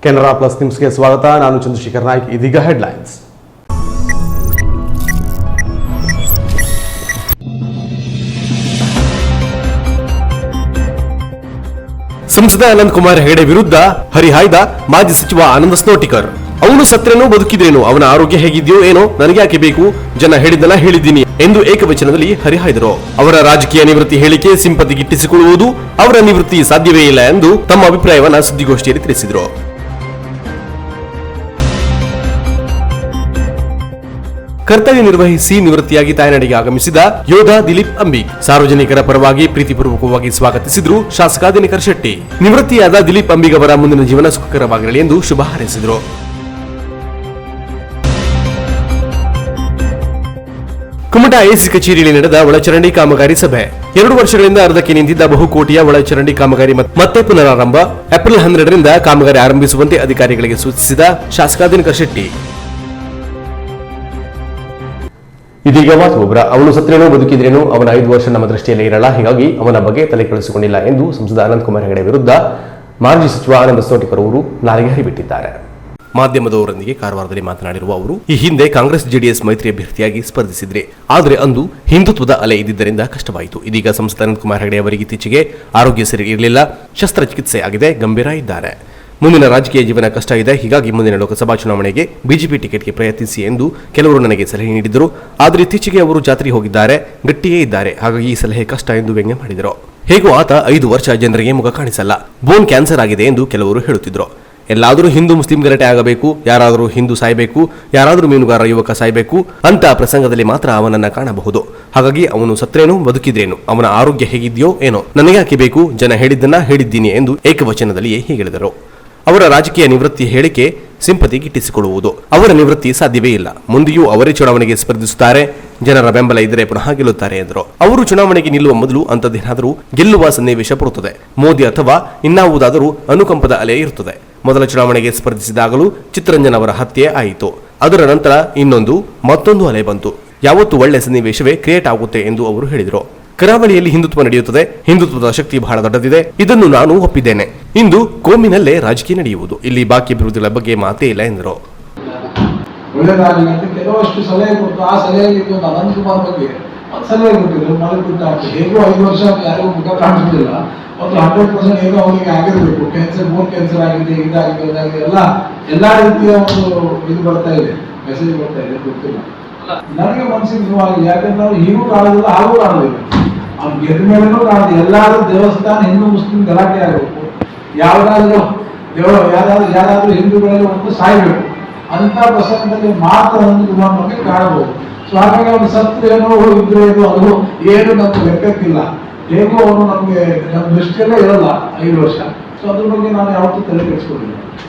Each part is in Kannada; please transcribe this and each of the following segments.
ಕೆನರಾ ಪ್ಲಸ್ ನ್ಯೂಸ್ಗೆ ಸ್ವಾಗತ. ನಾನು ಚಂದ್ರಶೇಖರ್ ನಾಯ್ಕ್. ಇದೀಗ ಹೆಡ್ಲೈನ್ಸ್. ಸಂಸದ ಅನಂತ್ ಕುಮಾರ್ ಹೆಗಡೆ ವಿರುದ್ಧ ಹರಿಹಾಯ್ದ ಮಾಜಿ ಸಚಿವ ಆನಂದ ಸ್ನೋಟಿಕರ್. ಅವನು ಸತ್ರೇನೋ ಬದುಕಿದ್ರೇನೋ, ಅವನ ಆರೋಗ್ಯ ಹೇಗಿದೆಯೋ ಏನೋ, ನನಗೆ ಯಾಕೆ ಬೇಕು, ಜನ ಹೇಳಿದ್ದೆಲ್ಲ ಹೇಳಿದ್ದೀನಿ ಎಂದು ಏಕವಚನದಲ್ಲಿ ಹರಿಹಾಯ್ದರು. ಅವರ ರಾಜಕೀಯ ನಿವೃತ್ತಿ ಹೇಳಿಕೆ ಸಿಂಪತಿ ಗಿಟ್ಟಿಸಿಕೊಳ್ಳುವುದು, ಅವರ ನಿವೃತ್ತಿ ಸಾಧ್ಯವೇ ಇಲ್ಲ ಎಂದು ತಮ್ಮ ಅಭಿಪ್ರಾಯವನ್ನ ಸುದ್ದಿಗೋಷ್ಠಿಯಲ್ಲಿ ತಿಳಿಸಿದರು. ಕರ್ತವ್ಯ ನಿರ್ವಹಿಸಿ ನಿವೃತ್ತಿಯಾಗಿ ತಾಯ್ನಾಡಿಗೆ ಆಗಮಿಸಿದ ಯೋಧ ದಿಲೀಪ್ ಅಂಬಿಗ್ ಸಾರ್ವಜನಿಕರ ಪರವಾಗಿ ಪ್ರೀತಿಪೂರ್ವಕವಾಗಿ ಸ್ವಾಗತಿಸಿದ್ರು ಶಾಸಕ ದಿನಕರ್ ಶೆಟ್ಟಿ. ನಿವೃತ್ತಿಯಾದ ದಿಲೀಪ್ ಅಂಬಿಗ್ ಅವರ ಮುಂದಿನ ಜೀವನ ಸುಖಕರವಾಗಿರಲಿ ಎಂದು ಶುಭ ಹಾರೈಸಿದರು. ಕುಮಟಾ ಎಸಿ ಕಚೇರಿಯಲ್ಲಿ ನಡೆದ ಒಳಚರಂಡಿ ಕಾಮಗಾರಿ ಸಭೆ. 2 ವರ್ಷಗಳಿಂದ ಅರ್ಧಕ್ಕೆ ನಿಂತಿದ್ದ ಬಹುಕೋಟಿಯ ಒಳಚರಂಡಿ ಕಾಮಗಾರಿ ಮತ್ತೆ ಪುನರಾರಂಭ. ಏಪ್ರಿಲ್ 12ರಿಂದ ಕಾಮಗಾರಿ ಆರಂಭಿಸುವಂತೆ ಅಧಿಕಾರಿಗಳಿಗೆ ಸೂಚಿಸಿದ ಶಾಸಕ ದಿನಕರ್ ಶೆಟ್ಟಿ. ಇದೀಗ ಮಾತುಗೊಬ್ಬರ. ಅವನು ಸತ್ರೇನೋ ಬದುಕಿದ್ರೇನೋ, ಅವನ 5 ವರ್ಷ ನಮ್ಮ ದೃಷ್ಟಿಯಲ್ಲಿ ಇರಲ್ಲ, ಹೀಗಾಗಿ ಅವನ ಬಗ್ಗೆ ತಲೆ ಕೆಡಿಸಿಕೊಂಡಿಲ್ಲ ಎಂದು ಸಂಸದ ಅನಂತ್ ಕುಮಾರ್ ಹೆಗಡೆ ವಿರುದ್ಧ ಮಾಜಿ ಸಚಿವ ಆನಂದ ಸ್ನೋಟಿಕರ್ ಅವರು ನಾಲಿಗೆ ಹರಿಬಿಟ್ಟಿದ್ದಾರೆ. ಮಾಧ್ಯಮದವರೊಂದಿಗೆ ಕಾರವಾರದಲ್ಲಿ ಮಾತನಾಡಿರುವ ಅವರು, ಈ ಹಿಂದೆ ಕಾಂಗ್ರೆಸ್ ಜೆಡಿಎಸ್ ಮೈತ್ರಿ ಅಭ್ಯರ್ಥಿಯಾಗಿ ಸ್ಪರ್ಧಿಸಿದ್ರೆ, ಆದರೆ ಅಂದು ಹಿಂದುತ್ವದ ಅಲೆ ಇದ್ದಿದ್ದರಿಂದ ಕಷ್ಟವಾಯಿತು. ಇದೀಗ ಸಂಸದ ಅನಂತ್ ಕುಮಾರ್ ಹೆಗಡೆ ಅವರಿಗೆ ಇತ್ತೀಚೆಗೆ ಆರೋಗ್ಯ ಸರಿ ಇರಲಿಲ್ಲ, ಶಸ್ತ್ರಚಿಕಿತ್ಸೆ ಆಗಿದೆ, ಗಂಭೀರ ಇದ್ದಾರೆ. ಮುಂದಿನ ರಾಜಕೀಯ ಜೀವನ ಕಷ್ಟ ಇದೆ, ಹೀಗಾಗಿ ಮುಂದಿನ ಲೋಕಸಭಾ ಚುನಾವಣೆಗೆ ಬಿಜೆಪಿ ಟಿಕೆಟ್ಗೆ ಪ್ರಯತ್ನಿಸಿ ಎಂದು ಕೆಲವರು ನನಗೆ ಸಲಹೆ ನೀಡಿದರು. ಆದರೆ ಇತ್ತೀಚೆಗೆ ಅವರು ಜಾತ್ರೆಗೆ ಹೋಗಿದ್ದಾರೆ, ಗಟ್ಟಿಯೇ ಇದ್ದಾರೆ, ಹಾಗಾಗಿ ಈ ಸಲಹೆ ಕಷ್ಟ ಎಂದು ವ್ಯಂಗ್ಯ ಮಾಡಿದರು. ಹೇಗೂ ಆತ 5 ವರ್ಷ ಜನರಿಗೆ ಮುಖ ಕಾಣಿಸಲ್ಲ, ಬೋನ್ ಕ್ಯಾನ್ಸರ್ ಆಗಿದೆ ಎಂದು ಕೆಲವರು ಹೇಳುತ್ತಿದ್ರು. ಎಲ್ಲಾದರೂ ಹಿಂದೂ ಮುಸ್ಲಿಂ ಗಲಾಟೆ ಆಗಬೇಕು, ಯಾರಾದರೂ ಹಿಂದೂ ಸಾಯಬೇಕು, ಯಾರಾದರೂ ಮೀನುಗಾರ ಯುವಕ ಸಾಯಬೇಕು ಅಂತ ಪ್ರಸಂಗದಲ್ಲಿ ಮಾತ್ರ ಅವನನ್ನ ಕಾಣಬಹುದು. ಹಾಗಾಗಿ ಅವನು ಸತ್ರೇನು ಬದುಕಿದ್ರೇನು, ಅವನ ಆರೋಗ್ಯ ಹೇಗಿದೆಯೋ ಏನೋ, ನನಗೆ ಯಾಕೆ ಬೇಕು, ಜನ ಹೇಳಿದ್ದನ್ನ ಹೇಳಿದ್ದೀನಿ ಎಂದು ಏಕವಚನದಲ್ಲಿಯೇ ಹೇಳಿದರು. ಅವರ ರಾಜಕೀಯ ನಿವೃತ್ತಿ ಹೇಳಿಕೆ ಸಿಂಪತಿ ಗಿಟ್ಟಿಸಿಕೊಳ್ಳುವುದು, ಅವರ ನಿವೃತ್ತಿ ಸಾಧ್ಯವೇ ಇಲ್ಲ, ಮುಂದೆಯೂ ಅವರೇ ಚುನಾವಣೆಗೆ ಸ್ಪರ್ಧಿಸುತ್ತಾರೆ, ಜನರ ಬೆಂಬಲ ಇದ್ದರೆ ಪುನಃ ಗೆಲ್ಲುತ್ತಾರೆ ಎಂದರು. ಅವರು ಚುನಾವಣೆಗೆ ನಿಲ್ಲುವ ಮೊದಲು ಅಂಥದ್ದೇನಾದರೂ ಗೆಲ್ಲುವ ಸನ್ನಿವೇಶ ಬರುತ್ತದೆ. ಮೋದಿ ಅಥವಾ ಇನ್ನಾವುದಾದರೂ ಅನುಕಂಪದ ಅಲೆ ಇರುತ್ತದೆ. ಮೊದಲ ಚುನಾವಣೆಗೆ ಸ್ಪರ್ಧಿಸಿದಾಗಲೂ ಚಿತ್ತರಂಜನ್ ಅವರ ಹತ್ಯೆ ಆಯಿತು. ಅದರ ನಂತರ ಮತ್ತೊಂದು ಅಲೆ ಬಂತು. ಯಾವತ್ತೂ ಒಳ್ಳೆ ಸನ್ನಿವೇಶವೇ ಕ್ರಿಯೇಟ್ ಆಗುತ್ತೆ ಎಂದು ಅವರು ಹೇಳಿದರು. ಕರಾವಳಿಯಲ್ಲಿ ಹಿಂದುತ್ವ ನಡೆಯುತ್ತದೆ, ಹಿಂದುತ್ವದ ಶಕ್ತಿ ಬಹಳ ದೊಡ್ಡದಿದೆ, ಇದನ್ನು ನಾನು ಒಪ್ಪಿದ್ದೇನೆ. ಇಂದು ಕೋಮಿನಲ್ಲೇ ರಾಜಕೀಯ ನಡೆಯುವುದು, ಇಲ್ಲಿ ಬಾಕಿ ಅಭಿವೃದ್ಧಿಗಳ ಬಗ್ಗೆ ಮಾತೇ ಇಲ್ಲ ಎಂದರು. ಕೆಲವಷ್ಟು ಸಲಹೆ ಕೊಟ್ಟು ಆ ಸಲಹೆಯಲ್ಲಿ ಅನಂತ್ ಕುಮಾರ್ ಬಗ್ಗೆ ಸಲಹೆ ಕೊಟ್ಟಿದ್ರು, ಮಲಗಿಬಿಟ್ಟು ಹೇಗೋ 5 ವರ್ಷ ಯಾರಿಗೂ ಮುಖ ಕಾಣಿಸುದಿಲ್ಲ, ಮತ್ತು 100% ಏನೋ ಅವನಿಗೆ ಆಗಿರಬೇಕು, ಕ್ಯಾನ್ಸರ್, ಬೋನ್ ಕ್ಯಾನ್ಸರ್ ಆಗಿದೆ, ಇದಾಗಿದೆ, ಅದಾಗಿದೆ, ಎಲ್ಲಾ ರೀತಿಯ ಒಂದು ಇದು ಬರ್ತಾ ಇದೆ, ಮೆಸೇಜ್ ಬರ್ತಾ ಇದೆ, ಗೊತ್ತಿಲ್ಲ. ನನಗೆ ಮನಸ್ಸಿಗೆ ನೋವಾಗಿ, ಯಾಕಂದ್ರೆ ನಾವು ಹೀಗೂ ಕಾಣೋದಿಲ್ಲ, ಹಾಗೂ ಕಾಣೋದಿಲ್ಲ, ಅವ್ನು ಗೆದ್ದ ಮೇಲೇನೂ ಕಾಣೋದು. ಎಲ್ಲಾದ್ರೂ ದೇವಸ್ಥಾನ ಹಿಂದೂ ಮುಸ್ಲಿಂ ಗಲಾಟೆ ಆಗಬೇಕು, ಯಾವ್ದಾದ್ರು ಹಿಂದೂಗಳಲ್ಲಿ ಒಂದು ಸಾಯ್ಬೇಕು ಅಂತ ಪ್ರಸಂಗದಲ್ಲಿ ಮಾತ್ರ ಒಂದು ಬಗ್ಗೆ ಕಾಣಬಹುದು. ಸೊ ಹಾಗಾಗಿ ಅವನು ಸತ್ರೇನೋ ಇದ್ರೇನೋ ಅದು ಏನು ನಮ್ಗೆ ಲೆಕ್ಕಕ್ಕಿಲ್ಲ, ಹೇಗೂ ಅವನು ನಮ್ಗೆ ನಮ್ಮ ದೃಷ್ಟಿಯಲ್ಲೇ ಇರಲ್ಲ 5 ವರ್ಷ. ಸೊ ಅದ್ರ ಬಗ್ಗೆ ನಾನು ಯಾವತ್ತೂ ತಲೆ ಕೆಡಿಸ್ಕೊಂಡಿಲ್ಲ.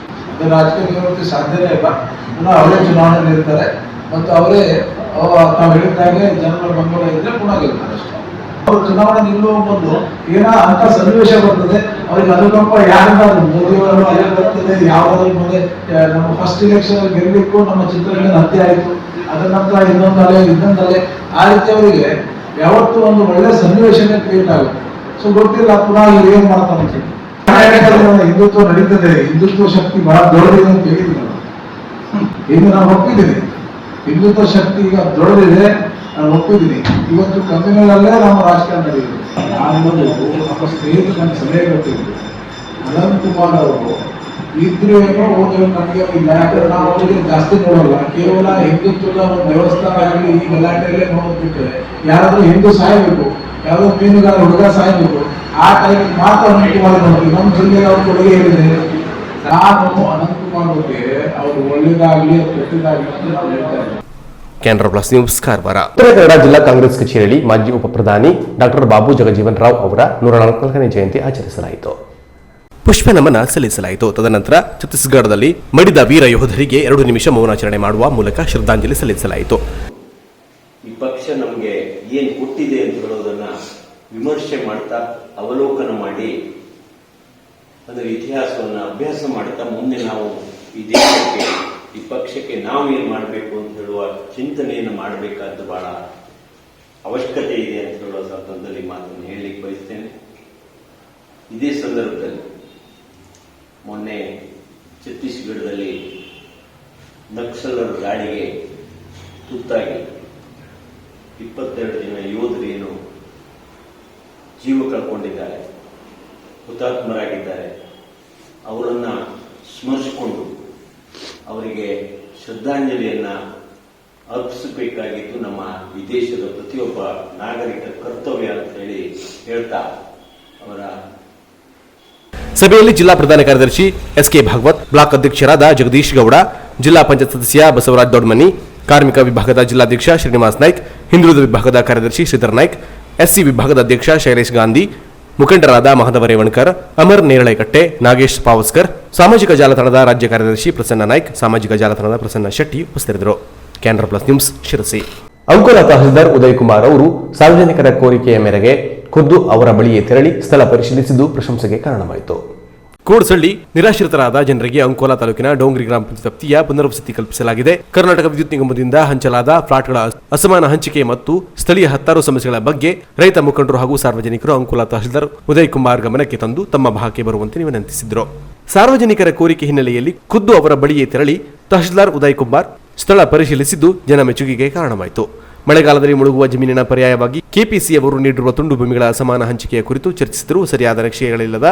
ಅದೇ ರಾಜಕೀಯ ನಿವೃತ್ತಿ ಸಾಧ್ಯನೇ ಇಲ್ಲ, ಪುನಃ ಅವರೇ ಚುನಾವಣೆ ನಿಲ್ತಾರೆ ಮತ್ತು ಅವರೇ ತಾವು ಹೇಳಿದ್ದಾಗೆ ಜನರ ಬೆಂಬಲ ಇದ್ರೆ ಪುನಃ ಗೆಲ್ತಾರೆ ಅಷ್ಟೇ. ಅವರು ಚುನಾವಣೆ ನಿಲ್ಲುವ ಮೊದಲು ಅಂತ ಸನ್ನಿವೇಶ ಬರ್ತದೆ, ಅವ್ರಿಗೆ ಅನುಕಂಪ ಯಾರಿಗಾದ್ರು ಮೋದಿಯವರು ಅಲ್ಲೇ ಬರ್ತದೆ, ಯಾವ್ದಾದ್ರು ಮುಂದೆ ನಮ್ಮ ಫಸ್ಟ್ ಎಲೆಕ್ಷನ್ ಅಲ್ಲಿ ಗೆಲ್ಲಬೇಕು, ನಮ್ಮ ಚಿತ್ರರಂಗದ ಹತ್ಯೆ ಆಯಿತು, ಅದರ ನಂತರ ಇನ್ನೊಂದಲೆ ಆ ರೀತಿ ಅವರಿಗೆ ಯಾವತ್ತೂ ಒಂದು ಒಳ್ಳೆ ಸನ್ನಿವೇಶನೇ ಕ್ರಿಯೇಟ್ ಆಗುತ್ತೆ. ಸೊ ಗೊತ್ತಿಲ್ಲ ಪುನಃ ಇವ್ರು ಏನ್ ಮಾಡ್ತಾರೆ ಅಂತ. ಹಿಂದುತ್ವ ನಡೀತದೆ, ಹಿಂದುತ್ವ ಶಕ್ತಿ ಬಹಳ ದೊಡ್ಡದಿದೆ ಅಂತ ಹೇಳಿದ್ರು. ಇನ್ನು ನಾನು ಒಪ್ಪಿದ್ದೀನಿ, ಹಿಂದುತ್ವ ಶಕ್ತಿ ಈಗ ದೊಡ್ಡದಿದೆ, ನಾನು ಒಪ್ಪಿದ್ದೀನಿ. ಇವತ್ತು ಕಮ್ಯುನಲ್ಲೇ ನಮ್ಮ ರಾಜಕಾರಣ ನಡೆಯುತ್ತೆ. ನಾನು ನಮ್ಮ ಸ್ನೇಹಿತರು ನನ್ನ ಸಲಹೆ ಗೊತ್ತಿದ್ದು, ಅನಂತ್ ಕುಮಾರ್ ಅವರು ಇದ್ರೇನೋ ಓದೋ ನನಗೆ ಇಲ್ಲ, ಯಾಕಂದ್ರೆ ನಾವು ಅವರಿಗೆ ಜಾಸ್ತಿ ನೋಡಲ್ಲ, ಕೇವಲ ಹಿಂದುತ್ವದ ಒಂದು ದೇವಸ್ಥಾನ ಆಗಲಿ ಈ ಗಲಾಟೆಯಲ್ಲೇ ನೋಡೋದ್ಬಿಟ್ರೆ, ಯಾರಾದ್ರೂ ಹಿಂದೂ ಸಾಯಬೇಕು, ಯಾವ್ದೋ ಮೀನುಗಾರ ಹುಡುಗ ಸಾಯಬೇಕು, ಆ ಟೈಮ್ ಮಾತ್ರ ಅನಂತ್ ಕುಮಾರ್ ನೋಡ್ತೀವಿ. ನಮ್ಮ ಜಿಲ್ಲೆಗೆ ಅವ್ರ ಕೊಡುಗೆ ಏನಿದೆ, ನಾನು ಅನಂತ್ ಕುಮಾರ್ ಬಗ್ಗೆ ಅವರು ಒಳ್ಳೇದಾಗ್ಲಿ ಕೆಟ್ಟದಾಗ್ಲಿ ಅಂತ ನಾವು ಹೇಳ್ತಾ ಇದ್ದೀವಿ. Canara plus news Karwar. ಉತ್ತರ ಕನ್ನಡ ಜಿಲ್ಲಾ ಕಾಂಗ್ರೆಸ್ ಕಚೇರಿಯಲ್ಲಿ ಮಾಜಿ ಉಪಪ್ರಧಾನಿ ಡಾಕ್ಟರ್ ಬಾಬು ಜಗಜೀವನ್ ರಾವ್ ಅವರ 144ನೇ ಜಯಂತಿ ಆಚರಿಸಲಾಯಿತು. ಪುಷ್ಪ ನಮನ ಸಲ್ಲಿಸಲಾಯಿತು. ತದನಂತರ ಛತ್ತೀಸ್ಗಢದಲ್ಲಿ ಮಡಿದ ವೀರ ಯೋಧರಿಗೆ 2 ನಿಮಿಷ ಮೌನಾಚರಣೆ ಮಾಡುವ ಮೂಲಕ ಶ್ರದ್ಧಾಂಜಲಿ ಸಲ್ಲಿಸಲಾಯಿತು. ಈ ಪಕ್ಷ ನಮಗೆ ಏನು ಕೊಟ್ಟಿದೆ ಅಂತ ಹೇಳೋದನ್ನ ವಿಮರ್ಶೆ ಮಾಡ್ತಾ, ಅವಲೋಕನ ಮಾಡಿ, ಅದರ ಇತಿಹಾಸವನ್ನು ಅಭ್ಯಾಸ ಮಾಡ್ತಾ ಮುಂದೆ ನಾವು ಈ ದೇಶಕ್ಕೆ, ಈ ಪಕ್ಷಕ್ಕೆ ನಾವು ಏನು ಮಾಡಬೇಕು ಅಂತ ಹೇಳುವ ಚಿಂತನೆಯನ್ನು ಮಾಡಬೇಕಾದ ಬಹಳ ಅವಶ್ಯಕತೆ ಇದೆ ಅಂತ ಹೇಳುವ ಸಂದರ್ಭದಲ್ಲಿ ಮಾತನ್ನು ಹೇಳಲಿಕ್ಕೆ ಬಯಸ್ತೇನೆ. ಇದೇ ಸಂದರ್ಭದಲ್ಲಿ ಮೊನ್ನೆ ಛತ್ತೀಸ್ಗಢದಲ್ಲಿ ನಕ್ಸಲರ ದಾಳಿಗೆ ತುತ್ತಾಗಿ 22 ಜನ ಯೋಧರೇನು ಜೀವ ಕಳ್ಕೊಂಡಿದ್ದಾರೆ, ಹುತಾತ್ಮರಾಗಿದ್ದಾರೆ. ಅವರನ್ನ ಸ್ಮರಿಸಿಕೊಂಡು ಅವರಿಗೆ ಶ್ರದ್ಧಾಂಜಲಿಯನ್ನ ಅರ್ಪಿಸಬೇಕಾಗಿದ್ದು ನಮ್ಮ ಈ ದೇಶದ ಪ್ರತಿಯೊಬ್ಬ ನಾಗರಿಕರ ಕರ್ತವ್ಯ ಅಂತ ಹೇಳ್ತಾ ಅವರ ಸಭೆಯಲ್ಲಿ ಜಿಲ್ಲಾ ಪ್ರಧಾನ ಕಾರ್ಯದರ್ಶಿ ಎಸ್ಕೆ ಭಾಗವತ್, ಬ್ಲಾಕ್ ಅಧ್ಯಕ್ಷರಾದ ಜಗದೀಶ್ ಗೌಡ, ಜಿಲ್ಲಾ ಪಂಚಾಯತ್ ಸದಸ್ಯ ಬಸವರಾಜ್ ದೊಡ್ಮನಿ, ಕಾರ್ಮಿಕ ವಿಭಾಗದ ಜಿಲ್ಲಾಧ್ಯಕ್ಷ ಶ್ರೀನಿವಾಸ್ ನಾಯ್ಕ್, ಹಿಂದುಳಿದ ವಿಭಾಗದ ಕಾರ್ಯದರ್ಶಿ ಶ್ರೀಧರ್ ನಾಯ್ಕ್, ಎಸ್ಸಿ ವಿಭಾಗದ ಅಧ್ಯಕ್ಷ ಶೈಲೇಶ್ ಗಾಂಧಿ, ಮುಖಂಡರಾದ ಮಹದೇವ ರೇವಣ್ಕರ್, ಅಮರ್ ನೇರಳೆಕಟ್ಟೆ, ನಾಗೇಶ್ ಪಾವಸ್ಕರ್, ಸಾಮಾಜಿಕ ಜಾಲತಾಣದ ರಾಜ್ಯ ಕಾರ್ಯದರ್ಶಿ ಪ್ರಸನ್ನ ನಾಯ್ಕ್, ಸಾಮಾಜಿಕ ಜಾಲತಾಣದ ಪ್ರಸನ್ನ ಶೆಟ್ಟಿ ಉಪಸ್ಥಿತರಿದ್ದರು. Canara plus news Sirsi. ಅಂಕೋಲಾ ತಹಸೀಲ್ದಾರ್ ಉದಯ್ ಕುಮಾರ್ ಅವರು ಸಾರ್ವಜನಿಕರ ಕೋರಿಕೆಯ ಮೇರೆಗೆ ಖುದ್ದು ಅವರ ಬಳಿಯೇ ತೆರಳಿ ಸ್ಥಳ ಪರಿಶೀಲಿಸಿದ್ದು ಪ್ರಶಂಸೆಗೆ ಕಾರಣವಾಯಿತು. ಕೋಡ್ಸಳ್ಳಿ ನಿರಾಶ್ರಿತರಾದ ಜನರಿಗೆ ಅಂಕೋಲಾ ತಾಲೂಕಿನ ಡೋಂಗ್ರಿ ಗ್ರಾಮ ಪಂಚಾಯತ್ ವ್ಯಾಪ್ತಿಯ ಪುನರ್ವಸತಿ ಕಲ್ಪಿಸಲಾಗಿದೆ. ಕರ್ನಾಟಕ ವಿದ್ಯುತ್ ನಿಗಮದಿಂದ ಹಂಚಲಾದ ಫ್ಲಾಟ್ಗಳ ಅಸಮಾನ ಹಂಚಿಕೆ ಮತ್ತು ಸ್ಥಳೀಯ ಹತ್ತಾರು ಸಮಸ್ಯೆಗಳ ಬಗ್ಗೆ ರೈತ ಮುಖಂಡರು ಹಾಗೂ ಸಾರ್ವಜನಿಕರು ಅಂಕೋಲಾ ತಹಸೀಲ್ದಾರ್ ಉದಯ್ ಕುಮಾರ್ ಗಮನಕ್ಕೆ ತಂದು ತಮ್ಮ ಭಾಗಕ್ಕೆ ಬರುವಂತೆ ವಿನಂತಿಸಿದರು. ಸಾರ್ವಜನಿಕರ ಕೋರಿಕೆ ಹಿನ್ನೆಲೆಯಲ್ಲಿ ಖುದ್ದು ಅವರ ಬಳಿಯೇ ತೆರಳಿ ತಹಸೀಲ್ದಾರ್ ಉದಯ್ ಕುಮಾರ್ ಸ್ಥಳ ಪರಿಶೀಲಿಸಿದ್ದು ಜನ ಮೆಚ್ಚುಗೆಗೆ ಕಾರಣವಾಯಿತು. ಮಳೆಗಾಲದಲ್ಲಿ ಮುಳುಗುವ ಜಮೀನಿನ ಪರ್ಯಾಯವಾಗಿ ಕೆಪಿಸಿ ಅವರು ನೀಡಿರುವ ತುಂಡು ಭೂಮಿಗಳ ಅಸಮಾನ ಹಂಚಿಕೆಯ ಕುರಿತು ಚರ್ಚಿಸಿದರು. ಸರಿಯಾದ ನಕ್ಷೆಗಳಿಲ್ಲದ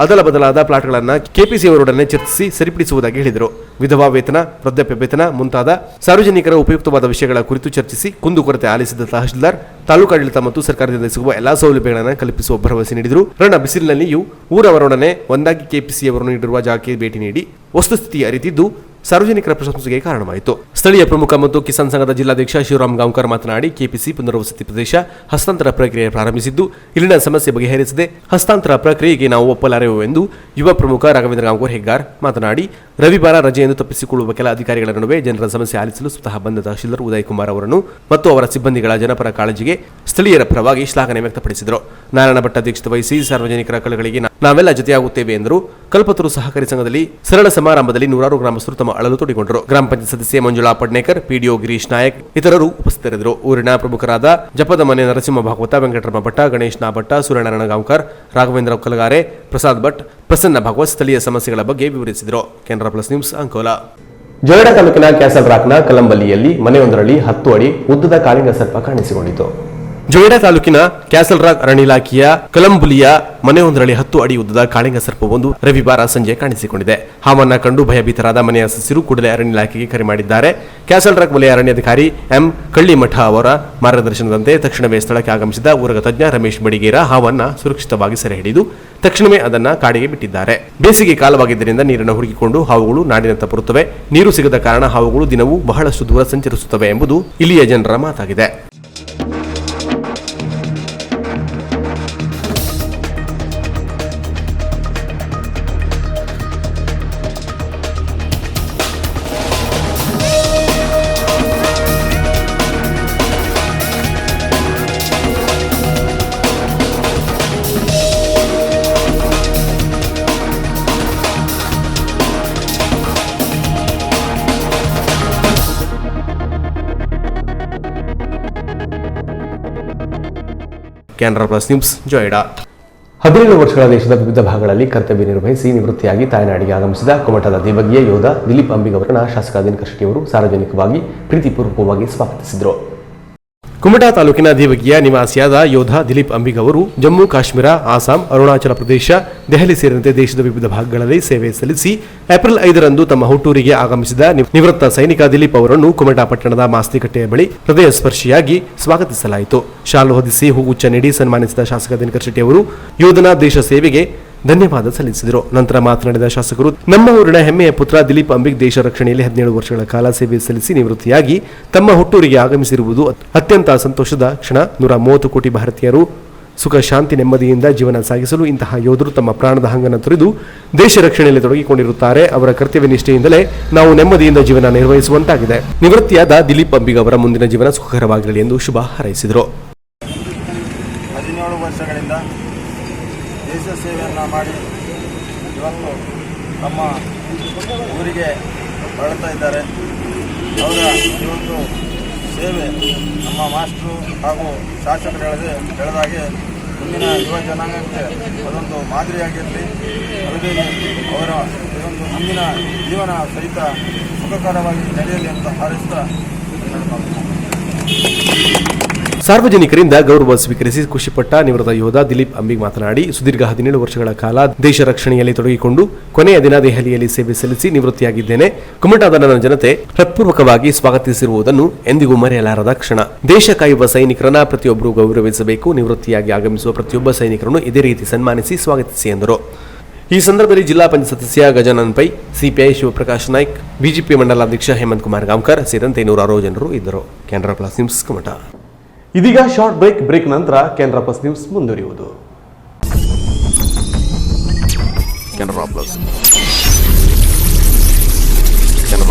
ಅದಲ ಬದಲಾದ ಪ್ಲಾಟ್ಗಳನ್ನು ಕೆಪಿಸಿ ಅವರೊಡನೆ ಚರ್ಚಿಸಿ ಸರಿಪಡಿಸುವುದಾಗಿ ಹೇಳಿದರು. ವಿಧವಾ ವೇತನ, ವೃದ್ಧಾಪ್ಯ ವೇತನ ಮುಂತಾದ ಸಾರ್ವಜನಿಕರ ಉಪಯುಕ್ತವಾದ ವಿಷಯಗಳ ಕುರಿತು ಚರ್ಚಿಸಿ ಕುಂದುಕೊರತೆ ಆಲಿಸಿದ ತಹಶೀಲ್ದಾರ್ ತಾಲೂಕಾಡಳಿತ ಮತ್ತು ಸರ್ಕಾರದಿಂದ ಸಿಗುವ ಎಲ್ಲಾ ಸೌಲಭ್ಯಗಳನ್ನು ಕಲ್ಪಿಸುವ ಭರವಸೆ ನೀಡಿದರು. ರಣ ಬಿಸಿಲಿನಲ್ಲಿಯೂ ಊರವರೊಡನೆ ಒಂದಾಗಿ ಕೆಪಿಸಿ ಅವರು ನೀಡಿರುವ ಜಾಗಕ್ಕೆ ಭೇಟಿ ನೀಡಿ ವಸ್ತುಸ್ಥಿತಿ ಅರಿತಿದ್ದು ಸಾರ್ವಜನಿಕರ ಪ್ರಶಂಸೆಗೆ ಕಾರಣವಾಯಿತು. ಸ್ಥಳೀಯ ಪ್ರಮುಖ ಮತ್ತು ಕಿಸಾನ್ ಸಂಘದ ಜಿಲ್ಲಾಧ್ಯಕ್ಷ ಶಿವರಾಮ್ ಗಾಂವ್ಕರ್ ಮಾತನಾಡಿ, ಕೆಪಿಸಿ ಪುನರ್ವಸತಿ ಪ್ರದೇಶ ಹಸ್ತಾಂತರ ಪ್ರಕ್ರಿಯೆ ಪ್ರಾರಂಭಿಸಿದ್ದು ಇಲ್ಲಿನ ಸಮಸ್ಯೆ ಬಗೆಹರಿಸದೆ ಹಸ್ತಾಂತರ ಪ್ರಕ್ರಿಯೆಗೆ ನಾವು ಒಪ್ಪಲಾರೆವು ಎಂದು ಯುವ ಪ್ರಮುಖ ರಾಘವೇಂದ್ರ ಗಾಂವ್ಕರ್ ಹೆಗ್ಗಾರ್ ಮಾತನಾಡಿ, ರವಿವಾರ ರಜೆಯನ್ನು ತಪ್ಪಿಸಿಕೊಳ್ಳುವ ಕೆಲ ಅಧಿಕಾರಿಗಳ ನಡುವೆ ಜನರ ಸಮಸ್ಯೆ ಆಲಿಸಲು ಸ್ವತಃ ಬಂದ ತಹಶೀಲ್ದಾರ್ ಉದಯ್ ಕುಮಾರ್ ಅವರನ್ನು ಮತ್ತು ಅವರ ಸಿಬ್ಬಂದಿಗಳ ಜನಪರ ಕಾಳಜಿಗೆ ಸ್ಥಳೀಯರ ಪರವಾಗಿ ಶ್ಲಾಘನೆ ವ್ಯಕ್ತಪಡಿಸಿದರು. ನಾರಾಯಣ ಭಟ್ ಅಧ್ಯಕ್ಷತೆ ವಹಿಸಿ ಸಾರ್ವಜನಿಕರ ಕಳಗಳಿಗೆ ನಾವೆಲ್ಲ ಜೊತೆಯಾಗುತ್ತೇವೆ ಎಂದರು. ಕಲ್ಪತರು ಸಹಕಾರಿ ಸಂಘದಲ್ಲಿ ಸರಳ ಸಮಾರಂಭದಲ್ಲಿ ನೂರಾರು ಗ್ರಾಮಸ್ಥರು ತಮ್ಮ ಅಳಲು ತೋಡಿಕೊಂಡರು. ಗ್ರಾಮ ಪಂಚಾಯತ್ ಸದಸ್ಯೆ ಮಂಜುಳಾ ಪಡ್ನೇಕರ್, ಪಿಡಿಒ ಗಿರೀಶ್ ನಾಯಕ್ ಇತರರು ಉಪಸ್ಥಿತರಿದ್ದರು. ಊರಿನ ಪ್ರಮುಖರಾದ ಜಪದ ಮನೆ ನರಸಿಂಹ ಭಾಗವತ, ವೆಂಕಟರಮ ಭಟ್ಟ, ಗಣೇಶ್ ನಾಭಟ್ಟ, ಸೂರ್ಯನಾರಾಯಣ ಗಾಂವ್ಕರ್, ರಾಘವೇಂದ್ರ ಕಲಗಾರೆ, ಪ್ರಸಾದ್ ಭಟ್, ಪ್ರಸನ್ನ ಭಾಗವತ್ ಸ್ಥಳೀಯ ಸಮಸ್ಯೆಗಳ ಬಗ್ಗೆ ವಿವರಿಸಿದರು. Canara plus news Ankola. ಜೊಯ್ಡಾ ತಾಲೂಕಿನ ಕ್ಯಾಸಲ್ ರಾಕ್ನ ಕಲಂಬಲ್ಲಿಯಲ್ಲಿ ಮನೆಯೊಂದರಲ್ಲಿ 10 ಅಡಿ ಉದ್ದದ ಕಾಳಿಂಗ ಸರ್ಪ ಕಾಣಿಸಿಕೊಂಡಿತು. ಜೊಯ್ಡಾ ತಾಲೂಕಿನ ಕ್ಯಾಸಲ್ ರಾಕ್ ಅರಣ್ಯ ಇಲಾಖೆಯ ಕಲಂಬುಲಿಯ ಮನೆಯೊಂದರಲ್ಲಿ 10 ಅಡಿ ಉದ್ದದ ಕಾಳಿಂಗ ಸರ್ಪವೊಂದು ರವಿವಾರ ಸಂಜೆ ಕಾಣಿಸಿಕೊಂಡಿದೆ. ಹಾವನ್ನ ಕಂಡು ಭಯಭೀತರಾದ ಮನೆಯ ಸದಸ್ಯರು ಕೂಡಲೇ ಅರಣ್ಯ ಇಲಾಖೆಗೆ ಕರೆ ಮಾಡಿದ್ದಾರೆ. ಕ್ಯಾಸಲ್ ರಾಕ್ ವಲಯ ಅರಣ್ಯಾಧಿಕಾರಿ ಎಂ ಕಳ್ಳಿಮಠ ಅವರ ಮಾರ್ಗದರ್ಶನದಂತೆ ತಕ್ಷಣವೇ ಸ್ಥಳಕ್ಕೆ ಆಗಮಿಸಿದ ಊರಗ ತಜ್ಞ ರಮೇಶ್ ಬಡಿಗೇರ ಹಾವನ್ನ ಸುರಕ್ಷಿತವಾಗಿ ಸೆರೆ ಹಿಡಿದು ತಕ್ಷಣವೇ ಅದನ್ನ ಕಾಡಿಗೆ ಬಿಟ್ಟಿದ್ದಾರೆ. ಬೇಸಿಗೆ ಕಾಲವಾಗಿದ್ದರಿಂದ ನೀರನ್ನು ಹುಡುಕಿಕೊಂಡು ಹಾವುಗಳು ನಾಡಿನತ್ತ ಬರುತ್ತವೆ. ನೀರು ಸಿಗದ ಕಾರಣ ಹಾವುಗಳು ದಿನವೂ ಬಹಳಷ್ಟು ದೂರ ಸಂಚರಿಸುತ್ತವೆ ಎಂಬುದು ಇಲ್ಲಿಯ ಜನರ ಮಾತಾಗಿದೆ. Canara plus news Joida. 17 ವರ್ಷಗಳ ದೇಶದ ವಿವಿಧ ಭಾಗಗಳಲ್ಲಿ ಕರ್ತವ್ಯ ನಿರ್ವಹಿಸಿ ನಿವೃತ್ತಿಯಾಗಿ ತಾಯ್ನಾಡಿಗೆ ಆಗಮಿಸಿದ ಕುಮಟಾದ ದೇವಗಿಯ ಯೋಧ ದಿಲೀಪ್ ಅಂಬಿಗ್ ಅವರನ್ನ ಶಾಸಕ ದಿನಕರ್ ಶೆಟ್ಟಿ ಅವರು ಸಾರ್ವಜನಿಕವಾಗಿ ಪ್ರೀತಿಪೂರ್ವಕವಾಗಿ ಸ್ವಾಗತಿಸಿದರು. ಕುಮಟಾ ತಾಲೂಕಿನ ದೇವಗಿಯ ನಿವಾಸಿಯಾದ ಯೋಧ ದಿಲೀಪ್ ಅಂಬಿಗ್ ಅವರು ಜಮ್ಮು ಕಾಶ್ಮೀರ, ಆಸಾಂ, ಅರುಣಾಚಲ ಪ್ರದೇಶ, ದೆಹಲಿ ಸೇರಿದಂತೆ ದೇಶದ ವಿವಿಧ ಭಾಗಗಳಲ್ಲಿ ಸೇವೆ ಸಲ್ಲಿಸಿ ಏಪ್ರಿಲ್ 5ರಂದು ತಮ್ಮ ಹುಟ್ಟೂರಿಗೆ ಆಗಮಿಸಿದ ನಿವೃತ್ತ ಸೈನಿಕ ದಿಲೀಪ್ ಅವರನ್ನು ಕುಮಟಾ ಪಟ್ಟಣದ ಮಾಸ್ತಿಕಟ್ಟೆಯ ಬಳಿ ಹೃದಯ ಸ್ಪರ್ಶಿಯಾಗಿ ಸ್ವಾಗತಿಸಲಾಯಿತು. ಶಾಲು ಹೊದಿಸಿ ಹೂಗುಚ್ಛ ನೀಡಿ ಸನ್ಮಾನಿಸಿದ ಶಾಸಕ ದಿನಕರ್ ಶೆಟ್ಟಿ ಅವರು ಯೋಧನ ದೇಶ ಸೇವೆಗೆ ಧನ್ಯವಾದ ಸಲ್ಲಿಸಿದರು. ನಂತರ ಮಾತನಾಡಿದ ಶಾಸಕರು, ನಮ್ಮ ಊರಿನ ಹೆಮ್ಮೆಯ ಪುತ್ರ ದಿಲೀಪ್ ಅಂಬಿಗ್ ದೇಶ ರಕ್ಷಣೆಯಲ್ಲಿ 17 ವರ್ಷಗಳ ಕಾಲ ಸೇವೆ ಸಲ್ಲಿಸಿ ನಿವೃತ್ತಿಯಾಗಿ ತಮ್ಮ ಹುಟ್ಟೂರಿಗೆ ಆಗಮಿಸಿರುವುದು ಅತ್ಯಂತ ಸಂತೋಷದ ಕ್ಷಣ. 130 ಕೋಟಿ ಭಾರತೀಯರು ಸುಖ, ಶಾಂತಿ, ನೆಮ್ಮದಿಯಿಂದ ಜೀವನ ಸಾಗಿಸಲು ಇಂತಹ ಯೋಧರು ತಮ್ಮ ಪ್ರಾಣದ ಹಂಗನ್ನು ತೊರೆದು ದೇಶ ರಕ್ಷಣೆಯಲ್ಲಿ ತೊಡಗಿಕೊಂಡಿರುತ್ತಾರೆ. ಅವರ ಕರ್ತವ್ಯ ನಿಷ್ಠೆಯಿಂದಲೇ ನಾವು ನೆಮ್ಮದಿಯಿಂದ ಜೀವನ ನಿರ್ವಹಿಸುವಂತಾಗಿದೆ. ನಿವೃತ್ತಿಯಾದ ದಿಲೀಪ್ ಅಂಬಿಗ್ ಅವರ ಮುಂದಿನ ಜೀವನ ಸುಖಕರವಾಗಿರಲಿ ಎಂದು ಶುಭ ಹಾರೈಸಿದರು. 17 ವರ್ಷಗಳಿಂದ ದೇಶ ಸೇವೆಯನ್ನು ಮಾಡಿ ಇವತ್ತು ನಮ್ಮ ಊರಿಗೆ ಹೊರಡ್ತಾ ಇದ್ದಾರೆ. ಅವರ ಈ ಒಂದು ಸೇವೆ ನಮ್ಮ ಮಾಸ್ಟ್ರು ಹಾಗೂ ಶಾಸಕರು ಹೇಳಿದಾಗೆ ಮುಂದಿನ ಯುವ ಜನಾಂಗಕ್ಕೆ ಅದೊಂದು ಮಾದರಿಯಾಗಿರಲಿ. ಅಲ್ಲದೆ ಅವರ ಇದೊಂದು ಮುಂದಿನ ಜೀವನ ಸಹಿತ ಸುಖಕರವಾಗಿ ನಡೆಯಲಿ ಅಂತ ಹಾರೈಸ್ತಾ ಸಾರ್ವಜನಿಕರಿಂದ ಗೌರವ ಸ್ವೀಕರಿಸಿ ಖುಷಿಪಟ್ಟ ನಿವೃತ್ತ ಯೋಧ ದಿಲೀಪ್ ಅಂಬಿಗ್ ಮಾತನಾಡಿ, ಸುದೀರ್ಘ 17 ವರ್ಷಗಳ ಕಾಲ ದೇಶ ರಕ್ಷಣೆಯಲ್ಲಿ ತೊಡಗಿಕೊಂಡು ಕೊನೆಯ ದಿನ ದೆಹಲಿಯಲ್ಲಿ ಸೇವೆ ಸಲ್ಲಿಸಿ ನಿವೃತ್ತಿಯಾಗಿದ್ದೇನೆ. ಕುಮಟಾದ ನನ್ನ ಜನತೆ ಹೃತ್ಪೂರ್ವಕವಾಗಿ ಸ್ವಾಗತಿಸಿರುವುದನ್ನು ಎಂದಿಗೂ ಮರೆಯಲಾರದ ಕ್ಷಣ. ದೇಶ ಕಾಯುವ ಸೈನಿಕರನ್ನ ಪ್ರತಿಯೊಬ್ಬರು ಗೌರವಿಸಬೇಕು. ನಿವೃತ್ತಿಯಾಗಿ ಆಗಮಿಸುವ ಪ್ರತಿಯೊಬ್ಬ ಸೈನಿಕರನ್ನು ಇದೇ ರೀತಿ ಸನ್ಮಾನಿಸಿ ಸ್ವಾಗತಿಸಿ ಎಂದರು. ಈ ಸಂದರ್ಭದಲ್ಲಿ ಜಿಲ್ಲಾ ಪಂಚಾಯತ್ ಸದಸ್ಯ ಗಜಾನನ್ ಪೈ, ಸಿಪಿಐ ಶಿವಪ್ರಕಾಶ್ ನಾಯ್ಕ್, ಬಿಜೆಪಿ ಮಂಡಲಾಧ್ಯಕ್ಷ ಹೇಮಂತ್ ಕುಮಾರ್ ಗಾಂವ್ಕರ್ ಸೇರಿದಂತೆ 106 ಜನರು ಇದ್ದರು. Canara plus news Kumta. ಇದೀಗ ಶಾರ್ಟ್ ಬ್ರೇಕ್ ನಂತರ ಕೆನರಾ ಪ್ಲಸ್ ನ್ಯೂಸ್ ಮುಂದುವರಿಯುವುದು. ಕೆನರಾ ಪ್ಲಸ್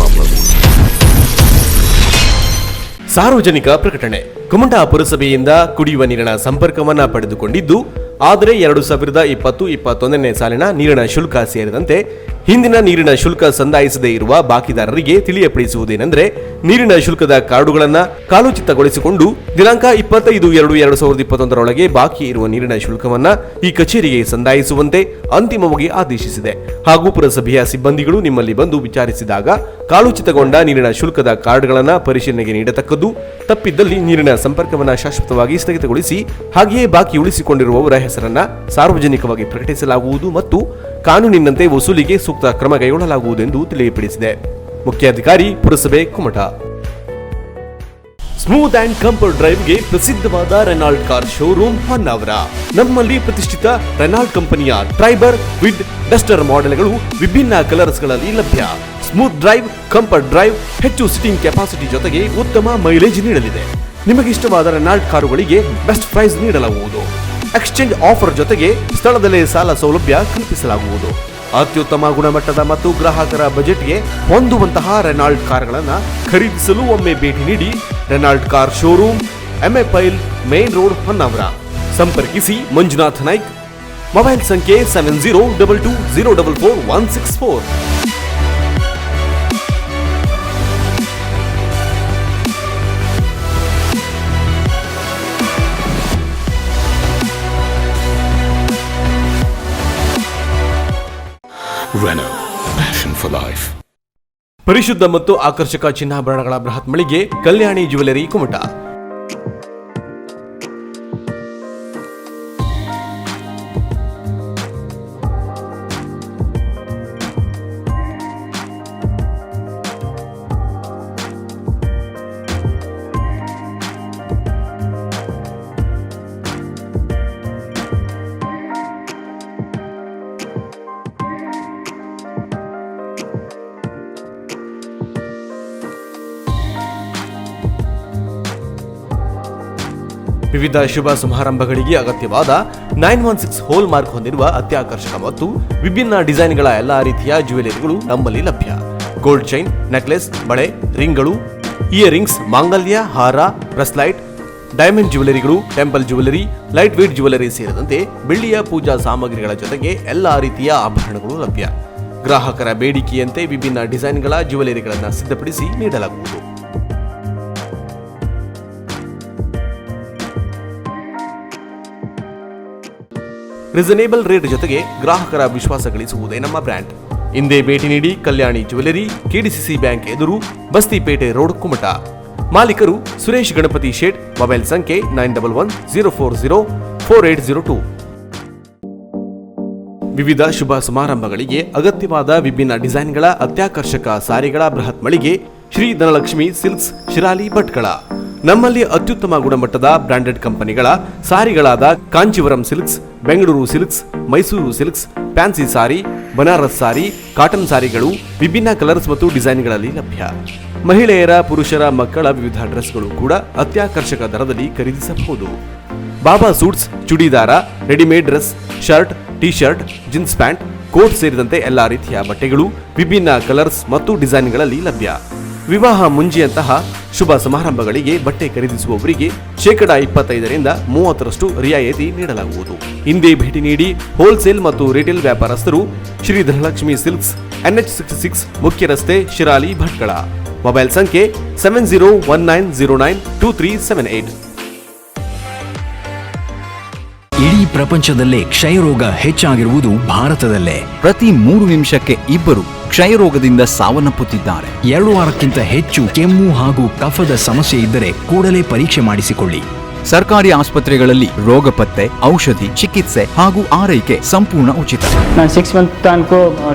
ಸಾರ್ವಜನಿಕ ಪ್ರಕಟಣೆ. ಕುಮಟಾ ಪುರಸಭೆಯಿಂದ ಕುಡಿಯುವ ನೀರಿನ ಸಂಪರ್ಕವನ್ನ ಪಡೆದುಕೊಂಡಿದ್ದು, ಆದರೆ 2020-21ನೇ ಸಾಲಿನ ನೀರಿನ ಶುಲ್ಕ ಸೇರಿದಂತೆ ಹಿಂದಿನ ನೀರಿನ ಶುಲ್ಕ ಸಂದಾಯಿಸದೇ ಇರುವ ಬಾಕಿದಾರರಿಗೆ ತಿಳಿಯಪಡಿಸುವುದೇನೆಂದರೆ, ನೀರಿನ ಶುಲ್ಕದ ಕಾರ್ಡುಗಳನ್ನು ಕಾಲೋಚಿತಗೊಳಿಸಿಕೊಂಡು ದಿನಾಂಕ 25/2/2021 ಬಾಕಿ ಇರುವ ನೀರಿನ ಶುಲ್ಕವನ್ನ ಈ ಕಚೇರಿಗೆ ಸಂದಾಯಿಸುವಂತೆ ಅಂತಿಮವಾಗಿ ಆದೇಶಿಸಿದೆ. ಹಾಗೂ ಪುರಸಭೆಯ ಸಿಬ್ಬಂದಿಗಳು ನಿಮ್ಮಲ್ಲಿ ಬಂದು ವಿಚಾರಿಸಿದಾಗ ಕಾಲೋಚಿತಗೊಂಡ ನೀರಿನ ಶುಲ್ಕದ ಕಾರ್ಡ್ಗಳನ್ನು ಪರಿಶೀಲನೆಗೆ ನೀಡತಕ್ಕದ್ದು. ತಪ್ಪಿದ್ದಲ್ಲಿ ನೀರಿನ ಸಂಪರ್ಕವನ್ನು ಶಾಶ್ವತವಾಗಿ ಸ್ಥಗಿತಗೊಳಿಸಿ ಹಾಗೆಯೇ ಬಾಕಿ ಉಳಿಸಿಕೊಂಡಿರುವವರ ಹೆಸರನ್ನ ಸಾರ್ವಜನಿಕವಾಗಿ ಪ್ರಕಟಿಸಲಾಗುವುದು ಮತ್ತು ಕಾನೂನಿನಂತೆ ವಸೂಲಿಗೆ ಸೂಕ್ತ ಕ್ರಮ ಕೈಗೊಳ್ಳಲಾಗುವುದು ಎಂದು ತಿಳಿಯಪಡಿಸಿದೆ. ಮುಖ್ಯಾಧಿಕಾರಿ ಪುರಸಭೆ ಕುಮಟಾ. ಸ್ಮೂತ್ ಅಂಡ್ ಕಂಫರ್ಟ್ ಡ್ರೈವ್ಗೆ ಪ್ರಸಿದ್ಧವಾದ ರೆನಾಲ್ಟ್ ಕಾರ್ ಶೋರೂಮ್ ಹೊನ್ನಾವರ. ನಮ್ಮಲ್ಲಿ ಪ್ರತಿಷ್ಠಿತ ರೆನಾಲ್ಟ್ ಕಂಪನಿಯ ಟ್ರೈಬರ್, ವಿಡ್, ಡಸ್ಟರ್ ಮಾಡೆಲ್ಗಳು ವಿಭಿನ್ನ ಕಲರ್ಸ್ಗಳಲ್ಲಿ ಲಭ್ಯ. ಸ್ಮೂತ್ ಡ್ರೈವ್, ಕಂಫರ್ಟ್ ಡ್ರೈವ್, ಹೆಚ್ಚು ಸಿಟ್ಟಿಂಗ್ ಕೆಪಾಸಿಟಿ ಜೊತೆಗೆ ಉತ್ತಮ ಮೈಲೇಜ್ ನೀಡಲಿದೆ. ನಿಮಗಿಷ್ಟವಾದ ರೆನಾಲ್ಟ್ ಕಾರುಗಳಿಗೆ ಬೆಸ್ಟ್ ಪ್ರೈಸ್ ನೀಡಲಾಗುವುದು. ಎಕ್ಸ್ಚೇಂಜ್ ಆಫರ್ ಜೊತೆಗೆ ಸ್ಥಳದಲ್ಲೇ ಸಾಲ ಸೌಲಭ್ಯ ಕಲ್ಪಿಸಲಾಗುವುದು. ಅತ್ಯುತ್ತಮ ಗುಣಮಟ್ಟದ ಮತ್ತು ಗ್ರಾಹಕರ ಬಜೆಟ್ಗೆ ಹೊಂದುವಂತಹ ರೆನಾಲ್ಟ್ ಕಾರ್ಗಳನ್ನು ಖರೀದಿಸಲು ಒಮ್ಮೆ ಭೇಟಿ ನೀಡಿ. ರೆನಾಲ್ಟ್ ಕಾರ್ ಶೋರೂಮ್, ಎಂಎ ಪೈಲ್, ಮೇನ್ ರೋಡ್, ಹೊನ್ನಾವರ. ಸಂಪರ್ಕಿಸಿ ಮಂಜುನಾಥ್ ನಾಯ್ಕ್. ಮೊಬೈಲ್ ಸಂಖ್ಯೆ 7022044164. Renault, passion for life. ಪರಿಶುದ್ಧ ಮತ್ತು ಆಕರ್ಷಕ ಚಿನ್ನಾಭರಣಗಳ ಬೃಹತ್ ಮಳಿಗೆ ಕಲ್ಯಾಣಿ ಜ್ಯುವೆಲರಿ ಕುಮಟಾ. ವಿವಿಧ ಶುಭ ಸಮಾರಂಭಗಳಿಗೆ ಅಗತ್ಯವಾದ 916 ಹೋಲ್ ಮಾರ್ಕ್ ಹೊಂದಿರುವ ಅತ್ಯಾಕರ್ಷಕ ಮತ್ತು ವಿಭಿನ್ನ ಡಿಸೈನ್ಗಳ ಎಲ್ಲಾ ರೀತಿಯ ಜ್ಯುವೆಲರಿಗಳು ನಮ್ಮಲ್ಲಿ ಲಭ್ಯ. ಗೋಲ್ಡ್ ಚೈನ್, ನೆಕ್ಲೆಸ್, ಬಳೆ, ರಿಂಗ್ಗಳು, ಇಯರಿಂಗ್ಸ್, ಮಾಂಗಲ್ಯ, ಹಾರ, ಬ್ರೆಸ್ಲೈಟ್, ಡೈಮಂಡ್ ಜ್ಯುವೆಲರಿಗಳು, temple jewellery, light weight jewellery ಸೇರಿದಂತೆ ಬೆಳ್ಳಿಯ ಪೂಜಾ ಸಾಮಗ್ರಿಗಳ ಜೊತೆಗೆ ಎಲ್ಲಾ ರೀತಿಯ ಆಭರಣಗಳು ಲಭ್ಯ. ಗ್ರಾಹಕರ ಬೇಡಿಕೆಯಂತೆ ವಿಭಿನ್ನ ಡಿಸೈನ್ಗಳ ಜ್ಯುವೆಲರಿಗಳನ್ನು ಸಿದ್ಧಪಡಿಸಿ ನೀಡಲಾಗುವುದು. ರೀಸನೇಬಲ್ ರೇಟ್ ಜೊತೆಗೆ ಗ್ರಾಹಕರ ವಿಶ್ವಾಸ ಗಳಿಸುವುದೇ ನಮ್ಮ ಬ್ರ್ಯಾಂಡ್. ಇಂದೇ ಭೇಟಿ ನೀಡಿ. ಕಲ್ಯಾಣಿ ಜ್ಯುವೆಲರಿ, ಕೆಡಿಸಿಸಿ ಬ್ಯಾಂಕ್ ಎದುರು, ಬಸ್ತಿಪೇಟೆ ರೋಡ್, ಕುಮಟಾ. ಮಾಲೀಕರು ಸುರೇಶ್ ಗಣಪತಿ ಶೇಟ್. ಮೊಬೈಲ್ ಸಂಖ್ಯೆ 9110404802. ವಿವಿಧ ಶುಭ ಸಮಾರಂಭಗಳಿಗೆ ಅಗತ್ಯವಾದ ವಿಭಿನ್ನ ಡಿಸೈನ್ಗಳ ಅತ್ಯಾಕರ್ಷಕ ಸಾರಿಗಳ ಬೃಹತ್ ಮಳಿಗೆ ಶ್ರೀ ಧನಲಕ್ಷ್ಮಿ ಸಿಲ್ಕ್ಸ್, ಶಿರಾಲಿ, ಭಟ್ಕಳ. ನಮ್ಮಲ್ಲಿ ಅತ್ಯುತ್ತಮ ಗುಣಮಟ್ಟದ ಬ್ರಾಂಡೆಡ್ ಕಂಪನಿಗಳ ಸಾರಿಗಳಾದ Kanchivaram silks, Bengaluru silks, Mysuru silks, fancy sari, Banaras sari, cotton ಸಾರಿಗಳು ವಿಭಿನ್ನ ಕಲರ್ಸ್ ಮತ್ತು ಡಿಸೈನ್ಗಳಲ್ಲಿ ಲಭ್ಯ. ಮಹಿಳೆಯರ, ಪುರುಷರ, ಮಕ್ಕಳ ವಿವಿಧ ಡ್ರೆಸ್ಗಳು ಕೂಡ ಅತ್ಯಾಕರ್ಷಕ ದರದಲ್ಲಿ ಖರೀದಿಸಬಹುದು. ಬಾಬಾ suits, churidar, readymade dress, shirt, T shirt, jeans pant, coat ಸೇರಿದಂತೆ ಎಲ್ಲಾ ರೀತಿಯ ಬಟ್ಟೆಗಳು ವಿಭಿನ್ನ ಕಲರ್ಸ್ ಮತ್ತು ಡಿಸೈನ್ಗಳಲ್ಲಿ ಲಭ್ಯ. ವಿವಾಹ ಮುಂಜಿಯಂತಹ ಶುಭ ಸಮಾರಂಭಗಳಿಗೆ ಬಟ್ಟೆ ಖರೀದಿಸುವವರಿಗೆ 25% ರಿಯಾಯಿತಿ ನೀಡಲಾಗುವುದು. ಹಿಂದೆ ಭೇಟಿ ನೀಡಿ. ಹೋಲ್ಸೇಲ್ ಮತ್ತು ರಿಟೇಲ್ ವ್ಯಾಪಾರಸ್ಥರು ಶ್ರೀ ಧನಲಕ್ಷ್ಮಿ ಸಿಲ್ಕ್ಸ್, NH66 ಮುಖ್ಯ ರಸ್ತೆ, ಶಿರಾಲಿ, ಭಟ್ಕಳ. ಮೊಬೈಲ್ ಸಂಖ್ಯೆ 7019092378. ಇಡೀ ಪ್ರಪಂಚದಲ್ಲೇ ಕ್ಷಯರೋಗ ಹೆಚ್ಚಾಗಿರುವುದು ಭಾರತದಲ್ಲೇ. ಪ್ರತಿ 3 ನಿಮಿಷಕ್ಕೆ ಇಬ್ಬರು ಕ್ಷಯರೋಗದಿಂದ ಸಾವನ್ನಪ್ಪುತ್ತಿದ್ದಾರೆ. 2 ವಾರಕ್ಕಿಂತ ಹೆಚ್ಚು ಕೆಮ್ಮು ಹಾಗೂ ಕಫದ ಸಮಸ್ಯೆ ಇದ್ದರೆ ಕೂಡಲೇ ಪರೀಕ್ಷೆ ಮಾಡಿಸಿಕೊಳ್ಳಿ. ಸರ್ಕಾರಿ ಆಸ್ಪತ್ರೆಗಳಲ್ಲಿ ರೋಗ ಪತ್ತೆ, ಔಷಧಿ, ಚಿಕಿತ್ಸೆ ಹಾಗೂ ಆರೈಕೆ ಸಂಪೂರ್ಣ ಉಚಿತ. ನಾನು 6 ಮಂತ್ ತನಕ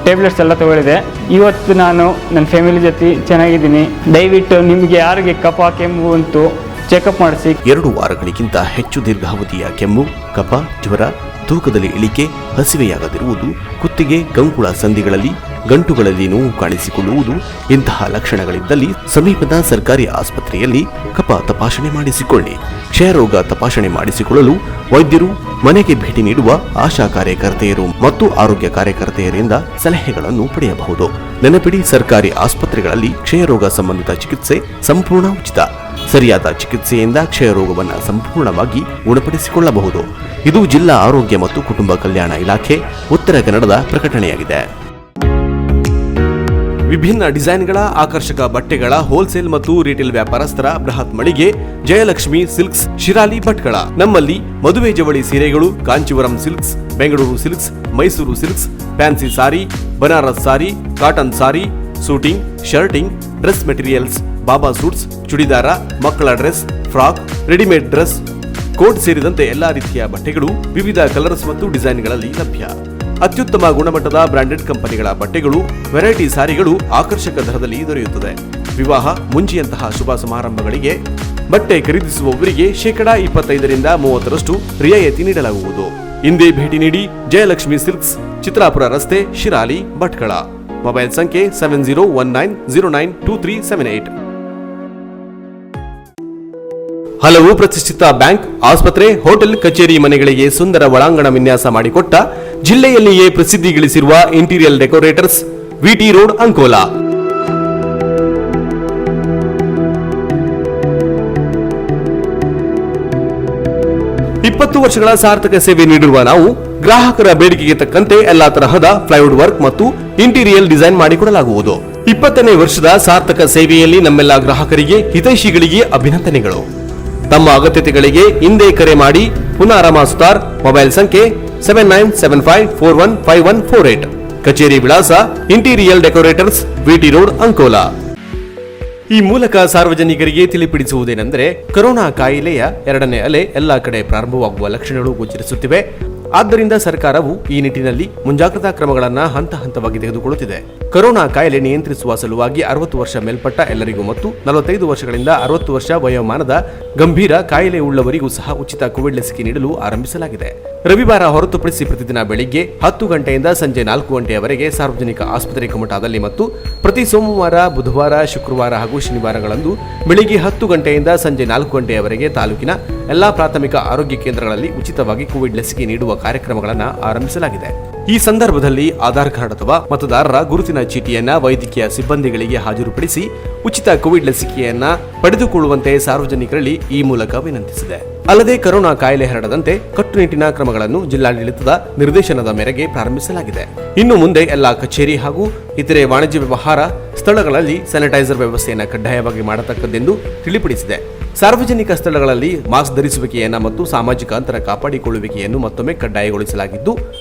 ಟ್ಯಾಬ್ಲೆಟ್ಸ್ ಎಲ್ಲ ತಗೊಳ್ಳಿದೆ. ಇವತ್ತು ನಾನು ನನ್ನ ಫ್ಯಾಮಿಲಿ ಜೊತೆ ಚೆನ್ನಾಗಿದ್ದೀನಿ. ದಯವಿಟ್ಟು ನಿಮಗೆ ಯಾರಿಗೆ ಕಫ ಕೆಮ್ಮು ಅಂತು ಚೆಕಪ್ ಮಾಡಿಸಿ. 2 ವಾರಗಳಿಗಿಂತ ಹೆಚ್ಚು ದೀರ್ಘಾವಧಿಯ ಕೆಮ್ಮು, ಕಫ, ಜ್ವರ, ತೂಕದಲ್ಲಿ ಇಳಿಕೆ, ಹಸಿವೆಯಾಗದಿರುವುದು, ಕುತ್ತಿಗೆ, ಕಂಕುಳ ಸಂಧಿಗಳಲ್ಲಿ, ಗಂಟುಗಳಲ್ಲಿ ನೋವು ಕಾಣಿಸಿಕೊಳ್ಳುವುದು ಇಂತಹ ಲಕ್ಷಣಗಳಿದ್ದಲ್ಲಿ ಸಮೀಪದ ಸರ್ಕಾರಿ ಆಸ್ಪತ್ರೆಯಲ್ಲಿ ಕಫ ತಪಾಸಣೆ ಮಾಡಿಸಿಕೊಳ್ಳಿ. ಕ್ಷಯರೋಗ ತಪಾಸಣೆ ಮಾಡಿಸಿಕೊಳ್ಳಲು ವೈದ್ಯರು, ಮನೆಗೆ ಭೇಟಿ ನೀಡುವ ಆಶಾ ಕಾರ್ಯಕರ್ತೆಯರು ಮತ್ತು ಆರೋಗ್ಯ ಕಾರ್ಯಕರ್ತೆಯರಿಂದ ಸಲಹೆಗಳನ್ನು ಪಡೆಯಬಹುದು. ನೆನಪಿಡಿ, ಸರ್ಕಾರಿ ಆಸ್ಪತ್ರೆಗಳಲ್ಲಿ ಕ್ಷಯರೋಗ ಸಂಬಂಧಿತ ಚಿಕಿತ್ಸೆ ಸಂಪೂರ್ಣ ಉಚಿತ. ಸರಿಯಾದ ಚಿಕಿತ್ಸೆಯಿಂದ ಕ್ಷಯರೋಗವನ್ನು ಸಂಪೂರ್ಣವಾಗಿ ಗುಣಪಡಿಸಿಕೊಳ್ಳಬಹುದು. ಇದು ಜಿಲ್ಲಾ ಆರೋಗ್ಯ ಮತ್ತು ಕುಟುಂಬ ಕಲ್ಯಾಣ ಇಲಾಖೆ, ಉತ್ತರ ಕನ್ನಡದ ಪ್ರಕಟಣೆಯಾಗಿದೆ. ವಿಭಿನ್ನ ಡಿಸೈನ್ಗಳ ಆಕರ್ಷಕ ಬಟ್ಟೆಗಳ ಹೋಲ್ಸೇಲ್ ಮತ್ತು ರಿಟೇಲ್ ವ್ಯಾಪಾರಸ್ಥರ ಬೃಹತ್ ಮಳಿಗೆ ಜಯಲಕ್ಷ್ಮಿ ಸಿಲ್ಕ್ಸ್, ಶಿರಾಲಿ ಭಟ್ಕಳ. ನಮ್ಮಲ್ಲಿ ಮದುವೆ ಜವಳಿ ಸೀರೆಗಳು, Kanchivaram silks, Bengaluru silks, Mysuru silks, fancy sari, Banaras sari, cotton sari, suiting, shirting, dress materials, baba suits, churidar, ಮಕ್ಕಳ dress, frock, readymade dress, coat ಸೇರಿದಂತೆ ಎಲ್ಲಾ ರೀತಿಯ ಬಟ್ಟೆಗಳು ವಿವಿಧ ಕಲರ್ಸ್ ಮತ್ತು ಡಿಸೈನ್ಗಳಲ್ಲಿ ಲಭ್ಯ. ಅತ್ಯುತ್ತಮ ಗುಣಮಟ್ಟದ ಬ್ರಾಂಡೆಡ್ ಕಂಪನಿಗಳ ಬಟ್ಟೆಗಳು, ವೆರೈಟಿ ಸಾರಿಗಳು ಆಕರ್ಷಕ ದರದಲ್ಲಿ ದೊರೆಯುತ್ತದೆ. ವಿವಾಹ, ಮುಂಜಿಯಂತಹ ಶುಭ ಸಮಾರಂಭಗಳಿಗೆ ಬಟ್ಟೆ ಖರೀದಿಸುವವರಿಗೆ 25% 30% ರಿಯಾಯಿತಿ ನೀಡಲಾಗುವುದು. ಇಂದೇ ಭೇಟಿ ನೀಡಿ. ಜಯಲಕ್ಷ್ಮಿ ಸಿಲ್ಕ್ಸ್, ಚಿತ್ರಾಪುರ ರಸ್ತೆ, ಶಿರಾಲಿ, ಭಟ್ಕಳ. ಮೊಬೈಲ್ ಸಂಖ್ಯೆ 7019092378. ಹಲವು ಪ್ರತಿಷ್ಠಿತ ಬ್ಯಾಂಕ್, ಆಸ್ಪತ್ರೆ, ಹೋಟೆಲ್, ಕಚೇರಿ ಮನೆಗಳಿಗೆ ಸುಂದರ ಒಳಾಂಗಣ ವಿನ್ಯಾಸ ಮಾಡಿಕೊಟ್ಟ ಜಿಲ್ಲೆಯಲ್ಲಿಯೇ ಪ್ರಸಿದ್ಧಿ ಗಳಿಸಿರುವ interior decorators, VT road, Ankola. 20 ವರ್ಷಗಳ ಸಾರ್ಥಕ ಸೇವೆ ನೀಡಿರುವ ನಾವು ಗ್ರಾಹಕರ ಬೇಡಿಕೆಗೆ ತಕ್ಕಂತೆ ಎಲ್ಲಾ ತರಹದ ಪ್ಲೈವುಡ್ ವರ್ಕ್ ಮತ್ತು ಇಂಟೀರಿಯರ್ ಡಿಸೈನ್ ಮಾಡಿಕೊಡಲಾಗುವುದು. 20ನೇ ವರ್ಷದ ಸಾರ್ಥಕ ಸೇವೆಯಲ್ಲಿ ನಮ್ಮೆಲ್ಲ ಗ್ರಾಹಕರಿಗೆ, ಹಿತೈಷಿಗಳಿಗೆ ಅಭಿನಂದನೆಗಳು. ತಮ್ಮ ಅಗತ್ಯತೆಗಳಿಗೆ ಹಿಂದೆ ಕರೆ ಮಾಡಿ. ಪುನಾರಮ ಸುತಾರ್. ಮೊಬೈಲ್ ಸಂಖ್ಯೆ 7995415148. ಕಚೇರಿ ವಿಳಾಸ interior decorators, VT road, Ankola. ಈ ಮೂಲಕ ಸಾರ್ವಜನಿಕರಿಗೆ ತಿಳಿಪಡಿಸುವುದೇನೆಂದರೆ, ಕೊರೋನಾ ಕಾಯಿಲೆಯ 2ನೇ ಅಲೆ ಎಲ್ಲಾ ಕಡೆ ಪ್ರಾರಂಭವಾಗುವ ಲಕ್ಷಣಗಳು ಗೋಚರಿಸುತ್ತಿವೆ. ಆದ್ದರಿಂದ ಸರ್ಕಾರವು ಈ ನಿಟ್ಟಿನಲ್ಲಿ ಮುಂಜಾಗ್ರತಾ ಕ್ರಮಗಳನ್ನು ಹಂತ ಹಂತವಾಗಿ ತೆಗೆದುಕೊಳ್ಳುತ್ತಿದೆ. ಕೊರೋನಾ ಕಾಯಿಲೆ ನಿಯಂತ್ರಿಸುವ ಸಲುವಾಗಿ 60 ವರ್ಷ ಮೇಲ್ಪಟ್ಟ ಎಲ್ಲರಿಗೂ ಮತ್ತು 45 ವರ್ಷಗಳಿಂದ 60 ವರ್ಷ ವಯೋಮಾನದ ಗಂಭೀರ ಕಾಯಿಲೆ ಉಳ್ಳವರಿಗೂ ಸಹ ಉಚಿತ ಕೋವಿಡ್ ಲಸಿಕೆ ನೀಡಲು ಆರಂಭಿಸಲಾಗಿದೆ. ರವಿವಾರ ಹೊರತುಪಡಿಸಿ ಪ್ರತಿದಿನ ಬೆಳಿಗ್ಗೆ 10 ಗಂಟೆಯಿಂದ ಸಂಜೆ 4 ಗಂಟೆಯವರೆಗೆ ಸಾರ್ವಜನಿಕ ಆಸ್ಪತ್ರೆ ಕುಮಟಾದಲ್ಲಿ ಮತ್ತು ಪ್ರತಿ ಸೋಮವಾರ, ಬುಧವಾರ, ಶುಕ್ರವಾರ ಹಾಗೂ ಶನಿವಾರಗಳಂದು ಬೆಳಿಗ್ಗೆ 10 ಗಂಟೆಯಿಂದ ಸಂಜೆ 4 ಗಂಟೆಯವರೆಗೆ ತಾಲೂಕಿನ ಎಲ್ಲಾ ಪ್ರಾಥಮಿಕ ಆರೋಗ್ಯ ಕೇಂದ್ರಗಳಲ್ಲಿ ಉಚಿತವಾಗಿ ಕೋವಿಡ್ ಲಸಿಕೆ ನೀಡುವ ಕಾರ್ಯಕ್ರಮಗಳನ್ನು ಆರಂಭಿಸಲಾಗಿದೆ. ಈ ಸಂದರ್ಭದಲ್ಲಿ ಆಧಾರ್ ಕಾರ್ಡ್ ಅಥವಾ ಮತದಾರರ ಗುರುತಿನ ಚೀಟಿಯನ್ನ ವೈದ್ಯಕೀಯ ಸಿಬ್ಬಂದಿಗಳಿಗೆ ಹಾಜರುಪಡಿಸಿ ಉಚಿತ ಕೋವಿಡ್ ಲಸಿಕೆಯನ್ನ ಪಡೆದುಕೊಳ್ಳುವಂತೆ ಸಾರ್ವಜನಿಕರಲ್ಲಿ ಈ ಮೂಲಕ ವಿನಂತಿಸಿದೆ. ಅಲ್ಲದೆ ಕೊರೋನಾ ಕಾಯಿಲೆ ಹರಡದಂತೆ ಕಟ್ಟುನಿಟ್ಟಿನ ಕ್ರಮಗಳನ್ನು ಜಿಲ್ಲಾಡಳಿತದ ನಿರ್ದೇಶನದ ಮೇರೆಗೆ ಪ್ರಾರಂಭಿಸಲಾಗಿದೆ. ಇನ್ನು ಮುಂದೆ ಎಲ್ಲಾ ಕಚೇರಿ ಹಾಗೂ ಇತರೆ ವಾಣಿಜ್ಯ ವ್ಯವಹಾರ ಸ್ಥಳಗಳಲ್ಲಿ ಸ್ಯಾನಿಟೈಸರ್ ವ್ಯವಸ್ಥೆಯನ್ನು ಕಡ್ಡಾಯವಾಗಿ ಮಾಡತಕ್ಕದ್ದೆಂದು ತಿಳಿಪಡಿಸಿದೆ. ಸಾರ್ವಜನಿಕ ಸ್ಥಳಗಳಲ್ಲಿ ಮಾಸ್ಕ್ ಧರಿಸುವಿಕೆಯನ್ನು ಮತ್ತು ಸಾಮಾಜಿಕ ಅಂತರ ಕಾಪಾಡಿಕೊಳ್ಳುವಿಕೆಯನ್ನು ಮತ್ತೊಮ್ಮೆ ಕಡ್ಡಾಯಗೊಳಿಸಲಾಗಿದ್ದು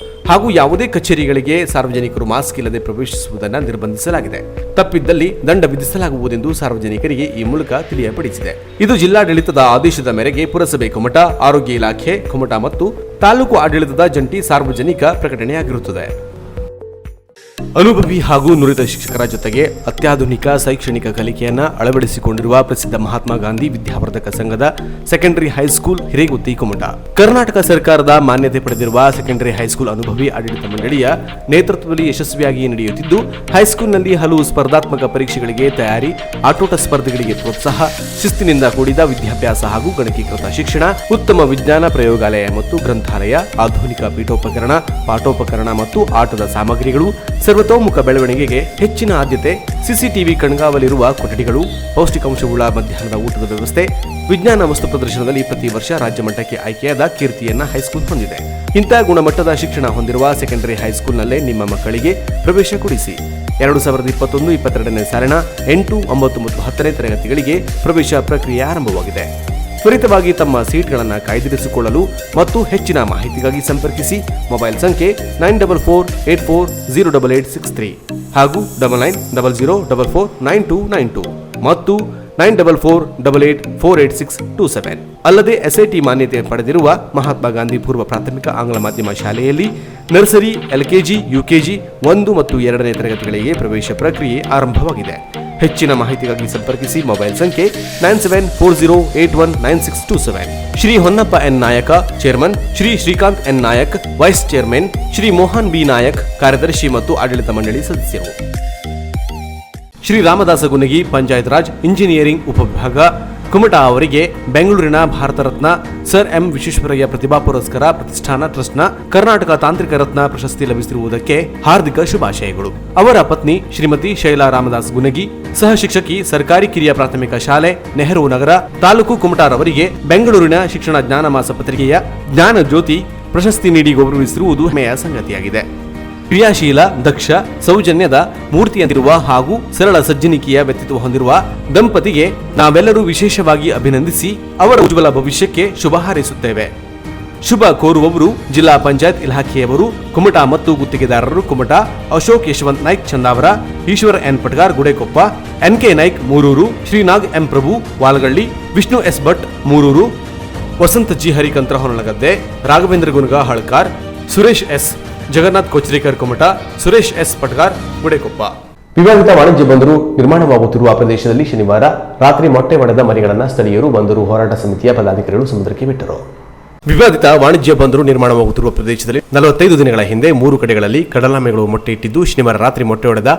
ಹಾಗೂ ಯಾವುದೇ ಕಚೇರಿಗಳಿಗೆ ಸಾರ್ವಜನಿಕರು ಮಾಸ್ಕ್ ಇಲ್ಲದೆ ಪ್ರವೇಶಿಸುವುದನ್ನು ನಿರ್ಬಂಧಿಸಲಾಗಿದೆ. ತಪ್ಪಿದ್ದಲ್ಲಿ ದಂಡ ವಿಧಿಸಲಾಗುವುದೆಂದು ಸಾರ್ವಜನಿಕರಿಗೆ ಈ ಮೂಲಕ ತಿಳಿಯಪಡಿಸಿದೆ. ಇದು ಜಿಲ್ಲಾಡಳಿತದ ಆದೇಶದ ಮೇರೆಗೆ ಪುರಸಭೆ ಕುಮಟಾ, ಆರೋಗ್ಯ ಇಲಾಖೆ ಕುಮಟಾ ಮತ್ತು ತಾಲೂಕು ಆಡಳಿತದ ಜಂಟಿ ಸಾರ್ವಜನಿಕ ಪ್ರಕಟಣೆಯಾಗಿರುತ್ತದೆ. ಅನುಭವಿ ಹಾಗೂ ನುರಿತ ಶಿಕ್ಷಕರ ಜೊತೆಗೆ ಅತ್ಯಾಧುನಿಕ ಶೈಕ್ಷಣಿಕ ಕಲಿಕೆಯನ್ನು ಅಳವಡಿಸಿಕೊಂಡಿರುವ ಪ್ರಸಿದ್ಧ ಮಹಾತ್ಮ ಗಾಂಧಿ ವಿದ್ಯಾವರ್ಧಕ ಸಂಘದ ಸೆಕೆಂಡರಿ ಹೈಸ್ಕೂಲ್ ಹಿರೇಗುತ್ತಿ ಕುಮಟಾ ಕರ್ನಾಟಕ ಸರ್ಕಾರದ ಮಾನ್ಯತೆ ಪಡೆದಿರುವ ಸೆಕೆಂಡರಿ ಹೈಸ್ಕೂಲ್ ಅನುಭವಿ ಆಡಳಿತ ಮಂಡಳಿಯ ನೇತೃತ್ವದಲ್ಲಿ ಯಶಸ್ವಿಯಾಗಿ ನಡೆಯುತ್ತಿದ್ದು, ಹೈಸ್ಕೂಲ್ನಲ್ಲಿ ಹಲವು ಸ್ಪರ್ಧಾತ್ಮಕ ಪರೀಕ್ಷೆಗಳಿಗೆ ತಯಾರಿ, ಆಟೋಟ ಸ್ಪರ್ಧೆಗಳಿಗೆ ಪ್ರೋತ್ಸಾಹ, ಶಿಸ್ತಿನಿಂದ ಕೂಡಿದ ವಿದ್ಯಾಭ್ಯಾಸ ಹಾಗೂ ಗಣಕೀಕೃತ ಶಿಕ್ಷಣ, ಉತ್ತಮ ವಿಜ್ಞಾನ ಪ್ರಯೋಗಾಲಯ ಮತ್ತು ಗ್ರಂಥಾಲಯ, ಆಧುನಿಕ ಪೀಠೋಪಕರಣ, ಪಾಠೋಪಕರಣ ಮತ್ತು ಆಟದ ಸಾಮಗ್ರಿಗಳು, ಸರ್ವತೋಮುಖ ಬೆಳವಣಿಗೆಗೆ ಹೆಚ್ಚಿನ ಆದ್ಯತೆ, ಸಿಸಿಟಿವಿ ಕಣ್ಗಾವಲಿರುವ ಕೊಠಡಿಗಳು, ಪೌಷ್ಟಿಕಾಂಶವುಳ್ಳ ಮಧ್ಯಾಹ್ನದ ಊಟದ ವ್ಯವಸ್ಥೆ, ವಿಜ್ಞಾನ ವಸ್ತು ಪ್ರದರ್ಶನದಲ್ಲಿ ಪ್ರತಿ ವರ್ಷ ರಾಜ್ಯ ಮಟ್ಟಕ್ಕೆ ಆಯ್ಕೆಯಾದ ಕೀರ್ತಿಯನ್ನ ಹೈಸ್ಕೂಲ್ ಹೊಂದಿದೆ. ಇಂಥ ಗುಣಮಟ್ಟದ ಶಿಕ್ಷಣ ಹೊಂದಿರುವ ಸೆಕೆಂಡರಿ ಹೈಸ್ಕೂಲ್ನಲ್ಲೇ ನಿಮ್ಮ ಮಕ್ಕಳಿಗೆ ಪ್ರವೇಶ ಕೊಡಿಸಿ. 2021-22ನೇ ಸಾಲಿನ 8, 9 ಮತ್ತು 10ನೇ ತರಗತಿಗಳಿಗೆ ಪ್ರವೇಶ ಪ್ರಕ್ರಿಯೆ ಆರಂಭವಾಗಿದೆ. ತ್ವರಿತವಾಗಿ ತಮ್ಮ ಸೀಟ್ಗಳನ್ನು ಕಾಯ್ದಿರಿಸಿಕೊಳ್ಳಲು ಮತ್ತು ಹೆಚ್ಚಿನ ಮಾಹಿತಿಗಾಗಿ ಸಂಪರ್ಕಿಸಿ ಮೊಬೈಲ್ ಸಂಖ್ಯೆ 9448408863 ಹಾಗೂ 9900449292 ಮತ್ತು 9448848627. ಅಲ್ಲದೆ SIT ಮಾನ್ಯತೆ ಪಡೆದಿರುವ ಮಹಾತ್ಮ ಗಾಂಧಿ ಪೂರ್ವ ಪ್ರಾಥಮಿಕ ಆಂಗ್ಲ ಮಾಧ್ಯಮ ಶಾಲೆಯಲ್ಲಿ ನರ್ಸರಿ, LKG, UKG 1 ಮತ್ತು 2ನೇ ತರಗತಿಗಳಿಗೆ ಪ್ರವೇಶ ಪ್ರಕ್ರಿಯೆ ಆರಂಭವಾಗಿದೆ. ಹೆಚ್ಚಿನ ಮಾಹಿತಿಗಾಗಿ ಸಂಪರ್ಕಿಸಿ ಮೊಬೈಲ್ ಸಂಖ್ಯೆ 9740819627. Shri Honnappa N Nayaka chairman, Shri Srikanth N Nayak vice chairman, Shri Mohan B Nayak ಕಾರ್ಯದರ್ಶಿ ಮತ್ತು ಆಡಳಿತ ಮಂಡಳಿ ಸದಸ್ಯರು. ಶ್ರೀ ರಾಮದಾಸ ಗುನಗಿ ಪಂಚಾಯತ್ ರಾಜ್ ಇಂಜಿನಿಯರಿಂಗ್ ಉಪವಿಭಾಗ ಕುಮಟಾ ಅವರಿಗೆ ಬೆಂಗಳೂರಿನ ಭಾರತ ರತ್ನ ಸರ್ ಎಂ ವಿಶ್ವೇಶ್ವರಯ್ಯ ಪ್ರತಿಭಾ ಪುರಸ್ಕಾರ ಪ್ರತಿಷ್ಠಾನ ಟ್ರಸ್ಟ್ನ ಕರ್ನಾಟಕ ತಾಂತ್ರಿಕ ರತ್ನ ಪ್ರಶಸ್ತಿ ಲಭಿಸಿರುವುದಕ್ಕೆ ಹಾರ್ದಿಕ ಶುಭಾಶಯಗಳು. ಅವರ ಪತ್ನಿ ಶ್ರೀಮತಿ ಶೈಲಾ ರಾಮದಾಸ್ ಗುನಗಿ, ಸಹ ಶಿಕ್ಷಕಿ, ಸರ್ಕಾರಿ ಕಿರಿಯ ಪ್ರಾಥಮಿಕ ಶಾಲೆ, ನೆಹರು ನಗರ, ತಾಲೂಕು ಕುಮಟಾರವರಿಗೆ ಬೆಂಗಳೂರಿನ ಶಿಕ್ಷಣ ಜ್ಞಾನ ಮಾಸ ಪತ್ರಿಕೆಯ ಜ್ಞಾನ ಜ್ಯೋತಿ ಪ್ರಶಸ್ತಿ ನೀಡಿ ಗೌರವಿಸಿರುವುದು ಹೆಮ್ಮೆಯ ಸಂಗತಿಯಾಗಿದೆ. ಕ್ರಿಯಾಶೀಲ, ದಕ್ಷ, ಸೌಜನ್ಯದ ಮೂರ್ತಿಯಂತಿರುವ ಹಾಗೂ ಸರಳ ಸಜ್ಜನಿಕೆಯ ವ್ಯಕ್ತಿತ್ವ ಹೊಂದಿರುವ ದಂಪತಿಗೆ ನಾವೆಲ್ಲರೂ ವಿಶೇಷವಾಗಿ ಅಭಿನಂದಿಸಿ ಅವರ ಉಜ್ವಲ ಭವಿಷ್ಯಕ್ಕೆ ಶುಭ ಹಾರೈಸುತ್ತೇವೆ. ಶುಭ ಕೋರುವವರು ಜಿಲ್ಲಾ ಪಂಚಾಯತ್ ಇಲಾಖೆಯವರು, ಕುಮಟಾ ಮತ್ತು ಗುತ್ತಿಗೆದಾರರು Kumta, Ashok Yashwant Naik Chandavar, Ishwar N Patgar Gudekoppa, NK Naik Murur, Srinag M Prabhu Valagalli, Vishnu S Bhat Murur, Vasanta G Harikantra Honalagadde, Raghavendra Gunga Halkar, Suresh S Jagannath Kochrekar Kumta, Suresh S Patgar Gudekoppa. ವಿವಾದಿತ ವಾಣಿಜ್ಯ ಬಂದರು ನಿರ್ಮಾಣವಾಗುತ್ತಿರುವ ಪ್ರದೇಶದಲ್ಲಿ ಶನಿವಾರ ರಾತ್ರಿ ಮೊಟ್ಟೆ ಒಡೆದ ಮರಿಗಳನ್ನು ಸ್ಥಳೀಯರು ಬಂದರು ಹೋರಾಟ ಸಮಿತಿಯ ಪದಾಧಿಕಾರಿಗಳು ಸಮುದ್ರಕ್ಕೆ ಬಿಟ್ಟರು. ವಿವಾದಿತ ವಾಣಿಜ್ಯ ಬಂದರು ನಿರ್ಮಾಣವಾಗುತ್ತಿರುವ ಪ್ರದೇಶದಲ್ಲಿ 45 ದಿನಗಳ ಹಿಂದೆ 3 ಕಡೆಗಳಲ್ಲಿ ಕಡಲಾಮೆಗಳು ಮೊಟ್ಟೆ ಇಟ್ಟಿದ್ದು ಶನಿವಾರ ರಾತ್ರಿ ಮೊಟ್ಟೆ ಒಡೆದ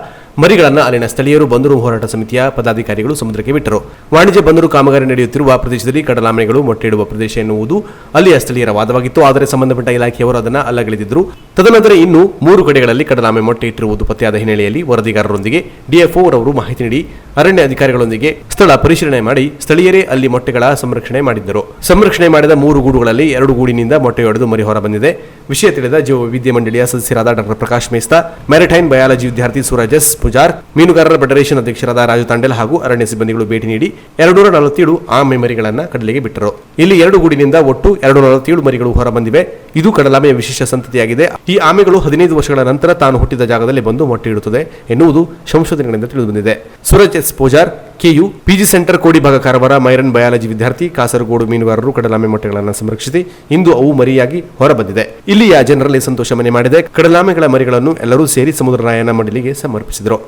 ಮರಿಗಳನ್ನು ಅಲ್ಲಿನ ಸ್ಥಳೀಯರು ಬಂದರು ಹೋರಾಟ ಸಮಿತಿಯ ಪದಾಧಿಕಾರಿಗಳು ಸಮುದ್ರಕ್ಕೆ ಬಿಟ್ಟರು. ವಾಣಿಜ್ಯ ಬಂದರು ಕಾಮಗಾರಿ ನಡೆಯುತ್ತಿರುವ ಪ್ರದೇಶದಲ್ಲಿ ಕಡಲಾಮೆಗಳು ಮೊಟ್ಟೆ ಇಡುವ ಪ್ರದೇಶ ಎನ್ನುವುದು ಅಲ್ಲಿಯ ಸ್ಥಳೀಯರ ವಾದವಾಗಿತ್ತು. ಆದರೆ ಸಂಬಂಧಪಟ್ಟ ಇಲಾಖೆಯವರು ಅದನ್ನು ಅಲ್ಲಗಳೆದಿದ್ದರು. ತದನಂತರ ಇನ್ನೂ 3 ಕಡೆಗಳಲ್ಲಿ ಕಡಲಾಮೆ ಮೊಟ್ಟೆ ಇಟ್ಟಿರುವುದು ಪತ್ತೆಯಾದ ಹಿನ್ನೆಲೆಯಲ್ಲಿ ವರದಿಗಾರರೊಂದಿಗೆ DFO ರವರು ಮಾಹಿತಿ ನೀಡಿ ಅರಣ್ಯ ಅಧಿಕಾರಿಗಳೊಂದಿಗೆ ಸ್ಥಳ ಪರಿಶೀಲನೆ ಮಾಡಿ ಸ್ಥಳೀಯರೇ ಅಲ್ಲಿ ಮೊಟ್ಟೆಗಳ ಸಂರಕ್ಷಣೆ ಮಾಡಿದ್ದರು. ಸಂರಕ್ಷಣೆ ಮಾಡಿದ 3 ಗೂಡುಗಳಲ್ಲಿ 2 ಗೂಡಿನಿಂದ ಮೊಟ್ಟೆಯೊಡೆದು ಮರಿ ಹೊರ ಬಂದಿದೆ. ವಿಷಯ ತಿಳಿದ ಜೀವ ವೈವಿಧ್ಯ ಮಂಡಳಿಯ ಸದಸ್ಯರಾದ ಡಾ ಪ್ರಕಾಶ್ ಮೇಸ್ತಾ, ಮ್ಯಾರಿಟೈಮ್ ಬಯಾಲಜಿ ವಿದ್ಯಾರ್ಥಿ ಸೂರಜ್ ಎಸ್ ಪೂಜಾರ್, ಮೀನುಗಾರರ ಫೆಡರೇಷನ್ ಅಧ್ಯಕ್ಷರಾದ ರಾಜು ತಾಂಡೆಲ್ ಹಾಗೂ ಅರಣ್ಯ ಸಿಬ್ಬಂದಿಗಳು ಭೇಟಿ ನೀಡಿ 247 ಆಮೆ ಮರಿಗಳನ್ನು ಕಡಲಿಗೆ ಬಿಟ್ಟರು. ಇಲ್ಲಿ 2 ಗೂಡಿನಿಂದ ಒಟ್ಟು 247 ಮರಿಗಳು ಹೊರ ಬಂದಿವೆ. ಇದು ಕಡಲಾಮೆಯ ವಿಶೇಷ ಸಂತತಿಯಾಗಿದೆ. ಈ ಆಮೆಗಳು 15 ವರ್ಷಗಳ ನಂತರ ತಾನು ಹುಟ್ಟಿದ ಜಾಗದಲ್ಲಿ ಬಂದು ಮೊಟ್ಟೆ ಇಡುತ್ತದೆ ಎನ್ನುವುದು ಸಂಶೋಧನೆಗಳಿಂದ ತಿಳಿದುಬಂದಿದೆ. Suraj S Pujar, KU, PG centre Kodibag Karwar, ಮೈರನ್ biology ವಿದ್ಯಾರ್ಥಿ, ಕಾಸರಗೋಡು ಮೀನುಗಾರರು ಕಡಲಾಮೆ ಮೊಟ್ಟೆಗಳನ್ನು ಸಂರಕ್ಷಿಸಿ ಇಂದು ಅವು ಮರಿಯಾಗಿ ಹೊರಬಂದಿದೆ. ಇಲ್ಲಿಯ ಜನರಲ್ಲಿ ಸಂತೋಷ ಮನೆ ಮಾಡಿದೆ. ಕಡಲಾಮೆಗಳ ಮರಿಗಳನ್ನು ಎಲ್ಲರೂ ಸೇರಿ ಸಮುದ್ರ ರಾಯಣ್ಣ ಮಂಡಳಿಗೆ ಸಮರ್ಪಿಸಿದರು.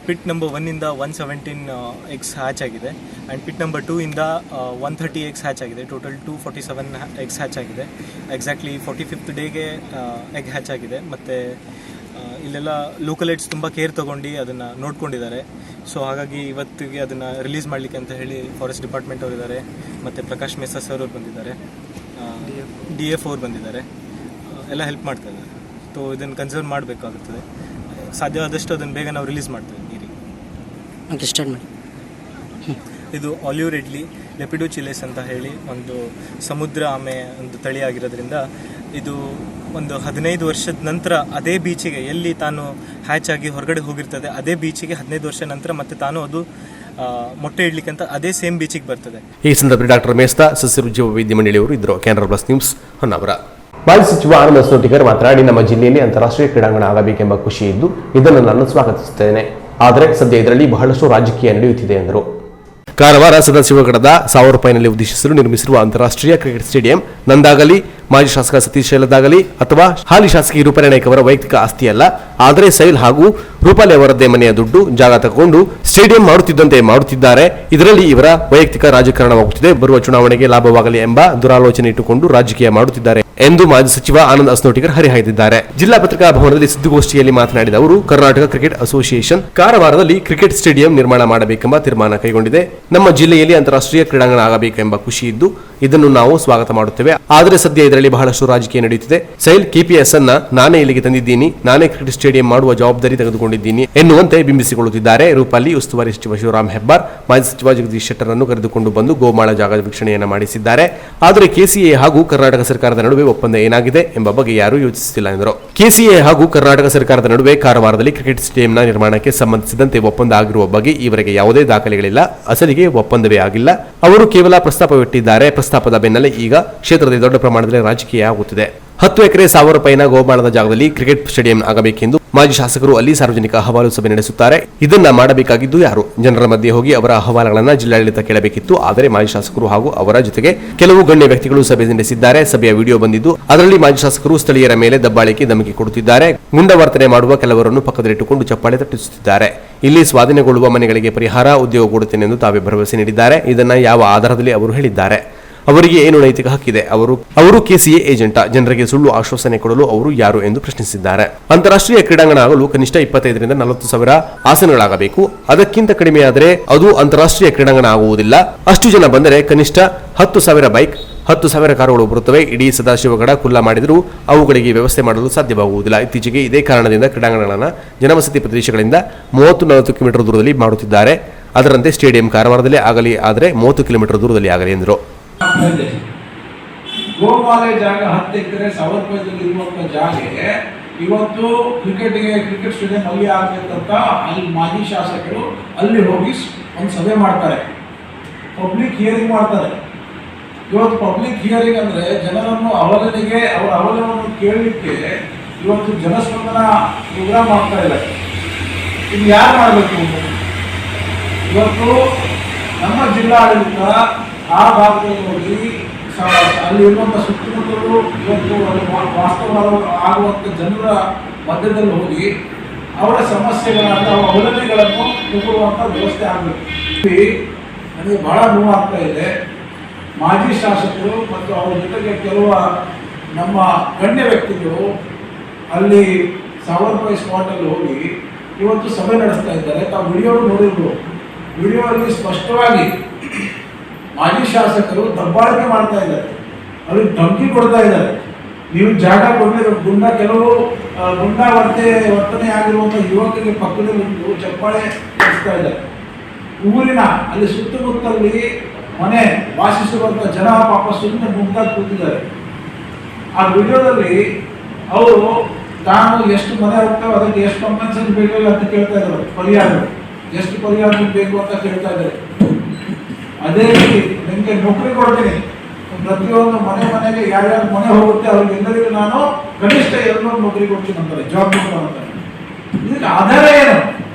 ಪಿಟ್ ನಂಬರ್ 1 ಇಂದ 117 ಎಗ್ಸ್ ಹ್ಯಾಚ್ ಆಗಿದೆ ಆ್ಯಂಡ್ ಪಿಟ್ ನಂಬರ್ 2 ಇಂದ 130 ಎಗ್ಸ್ ಹ್ಯಾಚ್ ಆಗಿದೆ. ಟೋಟಲ್ 247 ಎಗ್ಸ್ ಹ್ಯಾಚ್ ಆಗಿದೆ. ಎಕ್ಸಾಕ್ಟ್ಲಿ 45th ಡೇಗೆ ಎಗ್ ಹ್ಯಾಚ್ ಆಗಿದೆ. ಮತ್ತು ಇಲ್ಲೆಲ್ಲ ಲೋಕಲ್ ಏಡ್ಸ್ ತುಂಬ ಕೇರ್ ತೊಗೊಂಡು ಅದನ್ನು ನೋಡ್ಕೊಂಡಿದ್ದಾರೆ. ಸೊ ಹಾಗಾಗಿ ಇವತ್ತಿಗೆ ಅದನ್ನು ರಿಲೀಸ್ ಮಾಡಲಿಕ್ಕೆ ಅಂತ ಹೇಳಿ ಫಾರೆಸ್ಟ್ ಡಿಪಾರ್ಟ್ಮೆಂಟ್ ಅವರಿದ್ದಾರೆ, ಮತ್ತು ಪ್ರಕಾಶ್ ಮೇಸ್ತಾ ಸರ್ ಅವ್ರು ಬಂದಿದ್ದಾರೆ, DFO ಅವ್ರು ಬಂದಿದ್ದಾರೆ, ಎಲ್ಲ ಹೆಲ್ಪ್ ಮಾಡ್ತಾ ಇದ್ದಾರೆ. ಸೊ ಇದನ್ನು ಕನ್ಸರ್ವ್ ಮಾಡಬೇಕಾಗುತ್ತದೆ. ಸಾಧ್ಯವಾದಷ್ಟು ಅದನ್ನು ಬೇಗ ನಾವು ರಿಲೀಸ್ ಮಾಡ್ತೇವೆ ನೀರಿಗೆ. ಇದು ಆಲಿವ್ ರೆಡ್ಲಿ ಲೆಪಿಡೋಚಿಲೆಸ್ ಅಂತ ಹೇಳಿ ಒಂದು ಸಮುದ್ರ ಆಮೆ ಒಂದು ತಳಿ ಆಗಿರೋದ್ರಿಂದ ಇದು ಒಂದು 15 ವರ್ಷದ ನಂತರ ಅದೇ ಬೀಚಿಗೆ ಎಲ್ಲಿ ತಾನು ಹ್ಯಾಚ್ ಆಗಿ ಹೊರಗಡೆ ಹೋಗಿರ್ತದೆ ಅದೇ ಬೀಚಿಗೆ 15 ವರ್ಷ ನಂತರ ಮತ್ತೆ ತಾನು ಅದು ಮೊಟ್ಟೆ ಇಡ್ಲಿಕ್ಕೆ ಅಂತ ಅದೇ ಸೇಮ್ ಬೀಚಿಗೆ ಬರ್ತದೆ. ಈ ಸಂದರ್ಭದಲ್ಲಿ ಡಾಕ್ಟರ್ ಮೇಸ್ತಾ, ಸಸ್ಯ ಜೀವ ವೈದ್ಯ ಮಂಡಳಿಯವರು ಇದ್ದರು. Canara plus news Honnavar. ಮಾಜಿ ಸಚಿವ ಆನಂದ್ ಅಸ್ನೋಟಿಕರ್ ಮಾತನಾಡಿ, ನಮ್ಮ ಜಿಲ್ಲೆಯಲ್ಲಿ ಅಂತಾರಾಷ್ಟ್ರೀಯ ಕ್ರೀಡಾಂಗಣ ಆಗಬೇಕೆಂಬ ಖುಷಿ ಇದ್ದು ಇದನ್ನು ನಾನು ಸ್ವಾಗತಿಸುತ್ತೇನೆ. ಆದರೆ ಸದ್ಯ ಇದರಲ್ಲಿ ಬಹಳಷ್ಟು ರಾಜಕೀಯ ನಡೆಯುತ್ತಿದೆ ಎಂದರು. ಕಾರವಾರ ಸದಾಶಿವಗಡದ 1000 ರೂಪಾಯಿನಲ್ಲಿ ಉದ್ದೇಶಿಸಲು ನಿರ್ಮಿಸಿರುವ ಅಂತಾರಾಷ್ಟ್ರೀಯ ಕ್ರಿಕೆಟ್ ಸ್ಟೇಡಿಯಂ ನಂದಾಗಲಿ, ಮಾಜಿ ಶಾಸಕ ಸತೀಶ್ ಶೈಲದಾಗಲಿ ಅಥವಾ ಹಾಲಿ ಶಾಸಕಿ ರೂಪಾಲಿ ನಾಯ್ಕ ಅವರ ವೈಯಕ್ತಿಕ ಆಸ್ತಿಯಲ್ಲ. ಆದರೆ ಸೈಲ್ ಹಾಗೂ ರೂಪಾಲಿ ಅವರದ್ದೇ ಮನೆಯ ದುಡ್ಡು ಜಾಗ ತಗೊಂಡು ಸ್ಟೇಡಿಯಂ ಮಾಡುತ್ತಿದ್ದಂತೆ ಮಾಡುತ್ತಿದ್ದಾರೆ. ಇದರಲ್ಲಿ ಇವರ ವೈಯಕ್ತಿಕ ರಾಜಕಾರಣವಾಗುತ್ತಿದೆ. ಬರುವ ಚುನಾವಣೆಗೆ ಲಾಭವಾಗಲಿ ಎಂಬ ದುರಾಲೋಚನೆ ಇಟ್ಟುಕೊಂಡು ರಾಜಕೀಯ ಮಾಡುತ್ತಿದ್ದಾರೆ ಎಂದು ಮಾಜಿ ಸಚಿವ ಆನಂದ್ ಅಸ್ನೋಟಿಕರ್ ಹರಿಹಾಯ್ದಿದ್ದಾರೆ. ಜಿಲ್ಲಾ ಪತ್ರಿಕಾ ಭವನದಲ್ಲಿ ಸುದ್ದಿಗೋಷ್ಠಿಯಲ್ಲಿ ಮಾತನಾಡಿದ ಅವರು, ಕರ್ನಾಟಕ ಕ್ರಿಕೆಟ್ ಅಸೋಸಿಯೇಷನ್ ಕಾರವಾರದಲ್ಲಿ ಕ್ರಿಕೆಟ್ ಸ್ಟೇಡಿಯಂ ನಿರ್ಮಾಣ ಮಾಡಬೇಕೆಂಬ ತೀರ್ಮಾನ ಕೈಗೊಂಡಿದೆ. ನಮ್ಮ ಜಿಲ್ಲೆಯಲ್ಲಿ ಅಂತಾರಾಷ್ಟ್ರೀಯ ಕ್ರೀಡಾಂಗಣ ಆಗಬೇಕೆಂಬ ಖುಷಿ ಇದ್ದು ಇದನ್ನು ನಾವು ಸ್ವಾಗತ ಮಾಡುತ್ತೇವೆ. ಆದರೆ ಸದ್ಯ ಇದರಲ್ಲಿ ಬಹಳಷ್ಟು ರಾಜಕೀಯ ನಡೆಯುತ್ತಿದೆ. ಸೈಲ್ ಕೆಪಿಎಸ್ ಅನ್ನ ನಾನೇ ಇಲ್ಲಿಗೆ ತಂದಿದ್ದೀನಿ, ನಾನೇ ಕ್ರಿಕೆಟ್ ಸ್ಟೇಡಿಯಂ ಮಾಡುವ ಜವಾಬ್ದಾರಿ ತೆಗೆದುಕೊಂಡಿದ್ದೀನಿ ಎನ್ನುವಂತೆ ಬಿಂಬಿಸಿಕೊಳ್ಳುತ್ತಿದ್ದಾರೆ. ರೂಪಾಲಿ ಉಸ್ತುವಾರಿ ಸಚಿವ ಶಿವರಾಮ್ ಹೆಬ್ಬಾರ್ ಮಾಜಿ ಸಚಿವ ಜಗದೀಶ್ ಶೆಟ್ಟರ್ ಅನ್ನು ಕರೆದುಕೊಂಡು ಬಂದು ಗೋಮಾಳ ಜಾಗ ವೀಕ್ಷಣೆಯನ್ನು ಮಾಡಿಸಿದ್ದಾರೆ. ಆದರೆ ಕೆಸಿಎ ಹಾಗೂ ಕರ್ನಾಟಕ ಸರ್ಕಾರದ ನಡುವೆ ಒಪ್ಪಂದ ಏನಾಗಿದೆ ಎಂಬ ಬಗ್ಗೆ ಯಾರೂ ಯೋಚಿಸುತ್ತಿಲ್ಲ ಎಂದರು. ಕೆಸಿಎ ಹಾಗೂ ಕರ್ನಾಟಕ ಸರ್ಕಾರದ ನಡುವೆ ಕಾರವಾರದಲ್ಲಿ ಕ್ರಿಕೆಟ್ ಸ್ಟೇಡಿಯಂನ ನಿರ್ಮಾಣಕ್ಕೆ ಸಂಬಂಧಿಸಿದಂತೆ ಒಪ್ಪಂದ ಆಗಿರುವ ಬಗ್ಗೆ ಈವರೆಗೆ ಯಾವುದೇ ದಾಖಲೆಗಳಿಲ್ಲ. ಅಸಲಿಗೆ ಒಪ್ಪಂದವೇ ಆಗಿಲ್ಲ. ಅವರು ಕೇವಲ ಪ್ರಸ್ತಾಪವಿಟ್ಟಿದ್ದಾರೆ. ಪ್ರಸ್ತಾಪದ ಬೆನ್ನಲ್ಲೇ ಈಗ ಕ್ಷೇತ್ರದಲ್ಲಿ ದೊಡ್ಡ ಪ್ರಮಾಣದಲ್ಲಿ ರಾಜಕೀಯ ಆಗುತ್ತಿದೆ. 10 ಎಕರೆ 1,000 ರೂಪಾಯಿನ ಗೋಮಾಳದ ಜಾಗದಲ್ಲಿ ಕ್ರಿಕೆಟ್ ಸ್ಟೇಡಿಯಂ ಆಗಬೇಕೆಂದು ಮಾಜಿ ಶಾಸಕರು ಅಲ್ಲಿ ಸಾರ್ವಜನಿಕ ಅಹವಾಲು ಸಭೆ ನಡೆಸುತ್ತಾರೆ. ಇದನ್ನ ಮಾಡಬೇಕಾಗಿದ್ದು ಯಾರು? ಜನರ ಮಧ್ಯೆ ಹೋಗಿ ಅವರ ಅಹವಾಲುಗಳನ್ನು ಜಿಲ್ಲಾಡಳಿತ ಕೇಳಬೇಕಿತ್ತು. ಆದರೆ ಮಾಜಿ ಶಾಸಕರು ಹಾಗೂ ಅವರ ಜೊತೆಗೆ ಕೆಲವು ಗಣ್ಯ ವ್ಯಕ್ತಿಗಳು ಸಭೆ ನಡೆಸಿದ್ದಾರೆ. ಸಭೆಯ ವಿಡಿಯೋ ಬಂದಿದ್ದು ಅದರಲ್ಲಿ ಮಾಜಿ ಶಾಸಕರು ಸ್ಥಳೀಯರ ಮೇಲೆ ದಬ್ಬಾಳಿಕೆ ಧಮಕಿ ಕೊಡುತ್ತಿದ್ದಾರೆ. ಗುಂಡವರ್ತನೆ ಮಾಡುವ ಕೆಲವರನ್ನು ಪಕ್ಕದಲ್ಲಿಟ್ಟುಕೊಂಡು ಚಪ್ಪಾಳೆ ತಟ್ಟಿಸುತ್ತಿದ್ದಾರೆ. ಇಲ್ಲಿ ಸ್ವಾಧೀನಗೊಳ್ಳುವ ಮನೆಗಳಿಗೆ ಪರಿಹಾರ, ಉದ್ಯೋಗ ಕೊಡುತ್ತೇನೆ ಎಂದು ತಾವೇ ಭರವಸೆ ನೀಡಿದ್ದಾರೆ. ಇದನ್ನ ಯಾವ ಆಧಾರದಲ್ಲಿ ಅವರು ಹೇಳಿದ್ದಾರೆ? ಅವರಿಗೆ ಏನು ನೈತಿಕ ಹಕ್ಕಿದೆ? ಅವರು ಕೆಸಿಎ ಏಜೆಂಟ? ಜನರಿಗೆ ಸುಳ್ಳು ಆಶ್ವಾಸನೆ ಕೊಡಲು ಅವರು ಯಾರು ಎಂದು ಪ್ರಶ್ನಿಸಿದ್ದಾರೆ. ಅಂತಾರಾಷ್ಟ್ರೀಯ ಕ್ರೀಡಾಂಗಣ ಆಗಲು ಕನಿಷ್ಠ 25ರಿಂದ 40,000 ಆಸನಗಳಾಗಬೇಕು. ಅದಕ್ಕಿಂತ ಕಡಿಮೆಯಾದರೆ ಅದು ಅಂತಾರಾಷ್ಟ್ರೀಯ ಕ್ರೀಡಾಂಗಣ ಆಗುವುದಿಲ್ಲ. ಅಷ್ಟು ಜನ ಬಂದರೆ ಕನಿಷ್ಠ 10,000 ಬೈಕ್, 10,000 ಕಾರುಗಳು ಬರುತ್ತವೆ. ಇಡೀ ಸದಾಶಿವಗಡ ಕುಲ್ಲ ಮಾಡಿದರೂ ಅವುಗಳಿಗೆ ವ್ಯವಸ್ಥೆ ಮಾಡಲು ಸಾಧ್ಯವಾಗುವುದಿಲ್ಲ. ಇತ್ತೀಚೆಗೆ ಇದೇ ಕಾರಣದಿಂದ ಕ್ರೀಡಾಂಗಣಗಳನ್ನು ಜನವಸತಿ ಪ್ರದೇಶಗಳಿಂದ 30-40 ಕಿಲೋಮೀಟರ್ ದೂರದಲ್ಲಿ ಮಾಡುತ್ತಿದ್ದಾರೆ. ಅದರಂತೆ ಸ್ಟೇಡಿಯಂ ಕಾರವಾರದಲ್ಲೇ ಆಗಲಿ, ಆದರೆ 30 ಕಿಲೋಮೀಟರ್ ದೂರದಲ್ಲಿ ಆಗಲಿ ಎಂದರು. ಗೋಮಾಲೆ ಜಾಗ 10 ಎಕರೆ 1,000 ರೂಪಾಯಿದಲ್ಲಿ ಇರುವಂತ ಜಾಗೆ ಇವತ್ತು ಕ್ರಿಕೆಟ್ ಸ್ಟೇಡಿಯಂ ಅಲ್ಲಿ ಆಗ್ಬೇಕಂತ ಅಲ್ಲಿ ಮಾಜಿ ಶಾಸಕರು ಅಲ್ಲಿ ಹೋಗಿ ಒಂದು ಸಭೆ ಮಾಡ್ತಾರೆ, ಪಬ್ಲಿಕ್ ಹಿಯರಿಂಗ್ ಮಾಡ್ತಾರೆ. ಇವತ್ತು ಪಬ್ಲಿಕ್ ಹಿಯರಿಂಗ್ ಅಂದ್ರೆ ಜನರನ್ನು ಅವರ ಅವಲವನ್ನು ಕೇಳಲಿಕ್ಕೆ ಇವತ್ತು ಜನಸ್ಪಂದನ ಪ್ರೋಗ್ರಾಮ್ ಮಾಡ್ತಾ ಇದ್ದಾರೆ. ಇದು ಯಾರು ಮಾಡಬೇಕು? ಇವತ್ತು ನಮ್ಮ ಜಿಲ್ಲಾಡಳಿತ ಆ ಭಾಗದಲ್ಲಿ ಹೋಗಿ ಅಲ್ಲಿ ಇರುವಂಥ ಸುತ್ತಮುತ್ತಲು ಇವತ್ತು ವಾಸ್ತವ ಆಗುವಂಥ ಜನರ ಮಧ್ಯದಲ್ಲಿ ಹೋಗಿ ಅವರ ಸಮಸ್ಯೆಗಳನ್ನ ಅವಲಂಬನೆಗಳನ್ನು ತಗೊಳ್ಳುವಂಥ ವ್ಯವಸ್ಥೆ ಆಗಬೇಕು. ನನಗೆ ಬಹಳ ನೋವಾಗ್ತಾ ಇದೆ. ಮಾಜಿ ಶಾಸಕರು ಮತ್ತು ಅವರ ಜೊತೆಗೆ ಕೆಲವು ನಮ್ಮ ಗಣ್ಯ ವ್ಯಕ್ತಿಗಳು ಅಲ್ಲಿ 1,000 ರೂಪಾಯಿ ಸ್ಪಾಟಲ್ಲಿ ಹೋಗಿ ಇವತ್ತು ಸಭೆ ನಡೆಸ್ತಾ ಇದ್ದಾರೆ. ತಾವು ವಿಡಿಯೋ ನೋಡಿದ್ರು. ವಿಡಿಯೋ ಅಲ್ಲಿ ಸ್ಪಷ್ಟವಾಗಿ ಮಾಜಿ ಶಾಸಕರು ದಬ್ಬಾಳಿಕೆ ಮಾಡ್ತಾ ಇದ್ದಾರೆ, ಅವ್ರಿಗೆ ಧಮಕಿ ಕೊಡ್ತಾ ಇದ್ದಾರೆ. ನೀವು ಜಾಗ ಕೊಡಲೇಬೇಕು. ಕೆಲವು ವರ್ತನೆ ಆಗಿರುವಂಥ ಯುವಕರಿಗೆ ಪಕ್ಕದಲ್ಲಿ ಒಂದು ಚಪ್ಪಾಳೆ ನಡೆಸ್ತಾ ಇದ್ದಾರೆ. ಊರಿನ ಅಲ್ಲಿ ಸುತ್ತಮುತ್ತಲ್ಲಿ ಮನೆ ವಾಸಿಸುವಂಥ ಜನ ಪಾಪ ಸುಮ್ಮನೆ ಮುಗ್ದಾಗಿ ಕೂತಿದ್ದಾರೆ. ಆ ವಿಡಿಯೋದಲ್ಲಿ ಅವರು ತಾನು ಎಷ್ಟು ಮನೆ ಹೋಗ್ತಾವೆ ಅದಕ್ಕೆ ಎಷ್ಟು ಕಂಪನ್ಸೇಷನ್ ಬೇಕು ಅಂತ ಕೇಳ್ತಾ ಇದ್ದಾರೆ. ಪರಿಹಾರ ಎಷ್ಟು ಪರಿಹಾರ ಬೇಕು ಅಂತ ಕೇಳ್ತಾ ಇದ್ದಾರೆ. ಅದೇ ರೀತಿ ನಿಮಗೆ ನೌಕರಿ ಕೊಡ್ತೀನಿ, ಪ್ರತಿಯೊಂದು ಮನೆಗೆ ಯಾರ್ಯಾರು ಮನೆ ಹೋಗುತ್ತೆ ಅವ್ರಿಗೆಲ್ಲರಿಗೂ ನಾನು ಕನಿಷ್ಠ 200 ನೌಕರಿ ಕೊಡ್ತೀನಿ ಅಂತಾರೆ, ಜಾಬ್ ಅಂತಾರೆ. ಇದಕ್ಕೆ ಆಧಾರ ಏನು?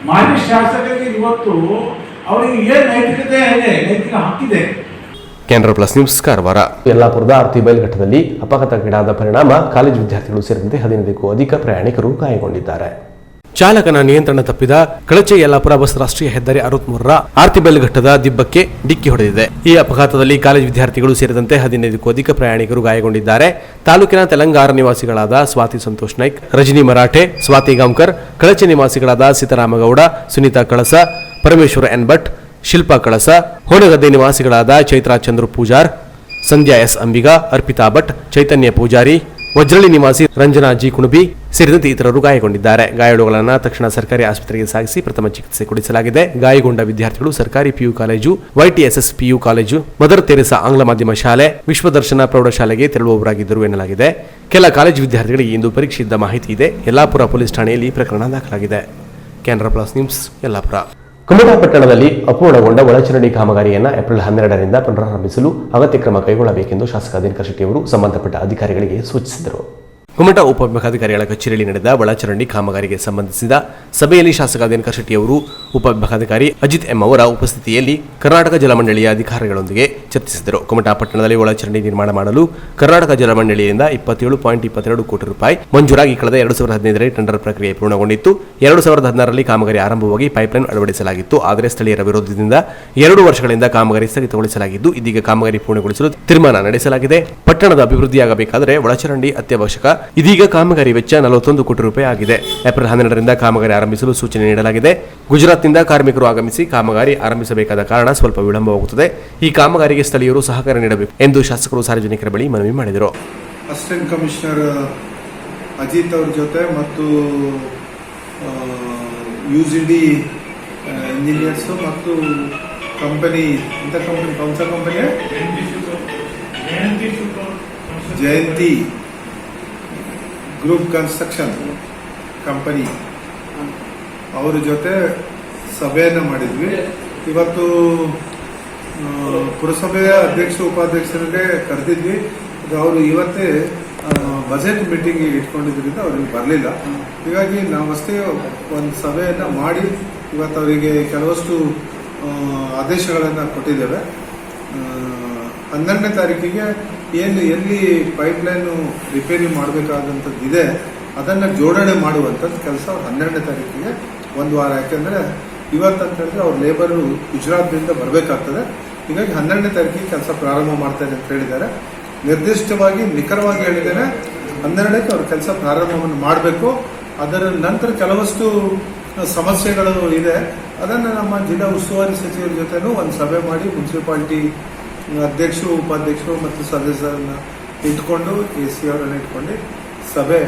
ಮಾಜಿ ಶಾಸಕರಿಗೆ ಇವತ್ತು ಅವರಿಗೆ ಏನು ನೈತಿಕತೆ ಇದೆ, ನೈತಿಕ ಹಕ್ಕಿದೆ. Canara plus news Karwar. ಯಲ್ಲಾಪುರದ ಆರ್ತಿ ಬೈಲ್ಘಟ್ಟದಲ್ಲಿ ಅಪಘಾತಕ್ಕೀಡಾದ ಪರಿಣಾಮ ಕಾಲೇಜು ವಿದ್ಯಾರ್ಥಿಗಳು ಸೇರಿದಂತೆ 15ಕ್ಕೂ ಅಧಿಕ ಪ್ರಯಾಣಿಕರು ಗಾಯಗೊಂಡಿದ್ದಾರೆ. ಚಾಲಕನ ನಿಯಂತ್ರಣ ತಪ್ಪಿದ ಕಳಚೆ ಯಲ್ಲಾಪುರ ಬಸ್ ರಾಷ್ಟ್ರೀಯ ಹೆದ್ದಾರಿ 63ರ ಆರ್ತಿಬೆಲ್ಘಟ್ಟದ ದಿಬ್ಬಕ್ಕೆ ಡಿಕ್ಕಿ ಹೊಡೆದಿದೆ. ಈ ಅಪಘಾತದಲ್ಲಿ ಕಾಲೇಜು ವಿದ್ಯಾರ್ಥಿಗಳು ಸೇರಿದಂತೆ 15ಕ್ಕೂ ಅಧಿಕ ಪ್ರಯಾಣಿಕರು ಗಾಯಗೊಂಡಿದ್ದಾರೆ. ತಾಲೂಕಿನ ತೆಲಂಗಾಣ ನಿವಾಸಿಗಳಾದ ಸ್ವಾತಿ ಸಂತೋಷ್ ನಾಯ್ಕ್, ರಜನಿ ಮರಾಠೆ, ಸ್ವಾತಿ ಗಾಂವ್ಕರ್, ಕಳಚೆ ನಿವಾಸಿಗಳಾದ ಸೀತಾರಾಮಗೌಡ, ಸುನೀತಾ ಕಳಸ, ಪರಮೇಶ್ವರ ಎನ್ ಭಟ್, ಶಿಲ್ಪಾ ಕಳಸ, ಹೋನಗದ್ದೆ ನಿವಾಸಿಗಳಾದ ಚೈತ್ರಾ ಚಂದ್ರು ಪೂಜಾರ್, ಸಂಧ್ಯಾ ಎಸ್ ಅಂಬಿಗಾ, ಅರ್ಪಿತಾ ಭಟ್, ಚೈತನ್ಯ ಪೂಜಾರಿ, ವಜ್ರಳ್ಳಿ ನಿವಾಸಿ ರಂಜನಾ ಜಿ ಕುಣಬಿ ಸೇರಿದಂತೆ ಇತರರು ಗಾಯಗೊಂಡಿದ್ದಾರೆ. ಗಾಯಾಳುಗಳನ್ನು ತಕ್ಷಣ ಸರ್ಕಾರಿ ಆಸ್ಪತ್ರೆಗೆ ಸಾಗಿಸಿ ಪ್ರಥಮ ಚಿಕಿತ್ಸೆ ಕೊಡಿಸಲಾಗಿದೆ. ಗಾಯಗೊಂಡ ವಿದ್ಯಾರ್ಥಿಗಳು ಸರ್ಕಾರಿ PU college, YTSS PU college, mother Teresa ಆಂಗ್ಲ ಮಾಧ್ಯಮ ಶಾಲೆ, ವಿಶ್ವದರ್ಶನ ಪ್ರೌಢಶಾಲೆಗೆ ತೆರಳುವವರಾಗಿದ್ದರು ಎನ್ನಲಾಗಿದೆ. ಕೆಲ ಕಾಲೇಜು ವಿದ್ಯಾರ್ಥಿಗಳಿಗೆ ಇಂದು ಪರೀಕ್ಷೆ ಇದ್ದ ಮಾಹಿತಿ ಇದೆ. ಯಲ್ಲಾಪುರ ಪೊಲೀಸ್ ಠಾಣೆಯಲ್ಲಿ ಪ್ರಕರಣ ದಾಖಲಾಗಿದೆ. Canara plus news Yellapur. ಕುಮಟಾ ಪಟ್ಟಣದಲ್ಲಿ ಅಪೂರ್ಣಗೊಂಡ ಒಳಚರಂಡಿ ಕಾಮಗಾರಿಯನ್ನು ಏಪ್ರಿಲ್ 12ರಿಂದ ಪುನರಾರಂಭಿಸಲು ಅಗತ್ಯ ಕ್ರಮ ಕೈಗೊಳ್ಳಬೇಕೆಂದು ಶಾಸಕ ದಿನಕರ್ ಶೆಟ್ಟಿ ಅವರು ಸಂಬಂಧಪಟ್ಟ ಅಧಿಕಾರಿಗಳಿಗೆ ಸೂಚಿಸಿದರು. ಕುಮಟಾ ಉಪವಿಭಾಗಾಧಿಕಾರಿಗಳ ಕಚೇರಿಯಲ್ಲಿ ನಡೆದ ಒಳಚರಂಡಿ ಕಾಮಗಾರಿಗೆ ಸಂಬಂಧಿಸಿದ ಸಭೆಯಲ್ಲಿ ಶಾಸಕ ದಿನಕರ್ ಶೆಟ್ಟಿ ಅವರು ಉಪವಿಭಾಗಾಧಿಕಾರಿ ಅಜಿತ್ ಎಂ ಅವರ ಉಪಸ್ಥಿತಿಯಲ್ಲಿ ಕರ್ನಾಟಕ ಜಲಮಂಡಳಿಯ ಅಧಿಕಾರಿಗಳೊಂದಿಗೆ ಚರ್ಚಿಸಿದರು. ಕುಮಟಾ ಪಟ್ಟಣದಲ್ಲಿ ಒಳಚರಂಡಿ ನಿರ್ಮಾಣ ಮಾಡಲು ಕರ್ನಾಟಕ ಜಲಮಂಡಳಿಯಿಂದ 27.22 ಕೋಟಿ ರೂಪಾಯಿ ಮಂಜೂರಾಗಿ ಕಳೆದ 2015ರಲ್ಲಿ ಟೆಂಡರ್ ಪ್ರಕ್ರಿಯೆ ಪೂರ್ಣಗೊಂಡಿತ್ತು. 2016ರಲ್ಲಿ ಕಾಮಗಾರಿ ಆರಂಭವಾಗಿ ಪೈಪ್ಲೈನ್ ಅಳವಡಿಸಲಾಗಿತ್ತು. ಆದರೆ ಸ್ಥಳೀಯರ ವಿರೋಧದಿಂದ 2 ವರ್ಷಗಳಿಂದ ಕಾಮಗಾರಿ ಸ್ಥಗಿತಗೊಳಿಸಲಾಗಿದ್ದು, ಇದೀಗ ಕಾಮಗಾರಿ ಪೂರ್ಣಗೊಳಿಸಲು ತೀರ್ಮಾನ ನಡೆಸಲಾಗಿದೆ. ಪಟ್ಟಣದ ಅಭಿವೃದ್ಧಿಯಾಗಬೇಕಾದರೆ ಒಳಚರಂಡಿ ಅತ್ಯವಶ್ಯಕ. ಇದೀಗ ಕಾಮಗಾರಿ ವೆಚ್ಚ 41 ಕೋಟಿ ರೂಪಾಯಿ ಆಗಿದೆ. ಏಪ್ರಿಲ್ 12ರಿಂದ ಕಾಮಗಾರಿ ಆರಂಭಿಸಲು ಸೂಚನೆ ನೀಡಲಾಗಿದೆ. ಗುಜರಾತ್ ಗುಜರಾತ್ನಿಂದ ಕಾರ್ಮಿಕರು ಆಗಮಿಸಿ ಕಾಮಗಾರಿ ಆರಂಭಿಸಬೇಕಾದ ಕಾರಣ ಸ್ವಲ್ಪ ವಿಳಂಬವಾಗುತ್ತದೆ. ಈ ಕಾಮಗಾರಿಗೆ ಸ್ಥಳೀಯರು ಸಹಕಾರ ನೀಡಬೇಕು ಎಂದು ಶಾಸಕರು ಸಾರ್ವಜನಿಕರ ಬಳಿ ಮನವಿ ಮಾಡಿದರು. ಅಸಿಸ್ಟೆಂಟ್ ಕಮಿಷನರ್ ಅಜಿತ್ ಅವ್ರ ಜೊತೆ ಮತ್ತು ಯುಜಿಡಿ ಇಂಜಿನಿಯರ್ಸ್ ಮತ್ತು ಕಂಪನಿ ಜಯಂತಿ ಗ್ರೂಪ್ ಕನ್ಸ್ಟ್ರಕ್ಷನ್ ಕಂಪನಿ ಅವರ ಜೊತೆ ಸಭೆಯನ್ನು ಮಾಡಿದ್ವಿ. ಇವತ್ತು ಪುರಸಭೆಯ ಅಧ್ಯಕ್ಷ ಉಪಾಧ್ಯಕ್ಷರಿಗೆ ಕರೆದಿದ್ವಿ. ಅವರು ಇವತ್ತೇ ಬಜೆಟ್ ಮೀಟಿಂಗ್ ಇಟ್ಕೊಂಡಿದ್ರಿಂದ ಅವ್ರಿಗೆ ಬರಲಿಲ್ಲ. ಹೀಗಾಗಿ ನಾವಷ್ಟೇ ಒಂದು ಸಭೆಯನ್ನು ಮಾಡಿ ಇವತ್ತು ಅವರಿಗೆ ಕೆಲವಷ್ಟು ಆದೇಶಗಳನ್ನು ಕೊಟ್ಟಿದ್ದೇವೆ. 12ನೇ ತಾರೀಕಿಗೆ ಎಲ್ಲಿ ಪೈಪ್ಲೈನು ರಿಪೇರಿ ಮಾಡಬೇಕಾದಂಥದ್ದು ಇದೆ ಅದನ್ನು ಜೋಡಣೆ ಮಾಡುವಂಥದ್ದು ಕೆಲಸ 12ನೇ ತಾರೀಕಿಗೆ ಒಂದು ವಾರ. ಯಾಕೆಂದರೆ ಇವತ್ತಂತ ಹೇಳಿದ್ರೆ ಅವ್ರ ಲೇಬರು ಗುಜರಾತ್ನಿಂದ ಬರಬೇಕಾಗ್ತದೆ. ಹೀಗಾಗಿ 12ನೇ ತಾರೀಕಿಗೆ ಕೆಲಸ ಪ್ರಾರಂಭ ಮಾಡ್ತಾರೆ ಅಂತ ಹೇಳಿದ್ದಾರೆ. ನಿರ್ದಿಷ್ಟವಾಗಿ ನಿಖರವಾಗಿ ಹೇಳಿದ್ದೇನೆ, 12ಕ್ಕೆ ಅವ್ರ ಕೆಲಸ ಪ್ರಾರಂಭವನ್ನು ಮಾಡಬೇಕು. ಅದರ ನಂತರ ಕೆಲವಷ್ಟು ಸಮಸ್ಯೆಗಳು ಇದೆ, ಅದನ್ನು ನಮ್ಮ ಜಿಲ್ಲಾ ಉಸ್ತುವಾರಿ ಸಚಿವರ ಜೊತೆನೂ ಒಂದು ಸಭೆ ಮಾಡಿ ಮುನ್ಸಿಪಾಲಿಟಿ ಅಧ್ಯಕ್ಷರು ಉಪಾಧ್ಯಕ್ಷರು ಮತ್ತು ಸದಸ್ಯರನ್ನ ಇಟ್ಕೊಂಡು AC ಅವರನ್ನು ಇಟ್ಕೊಂಡು ಸಭೆ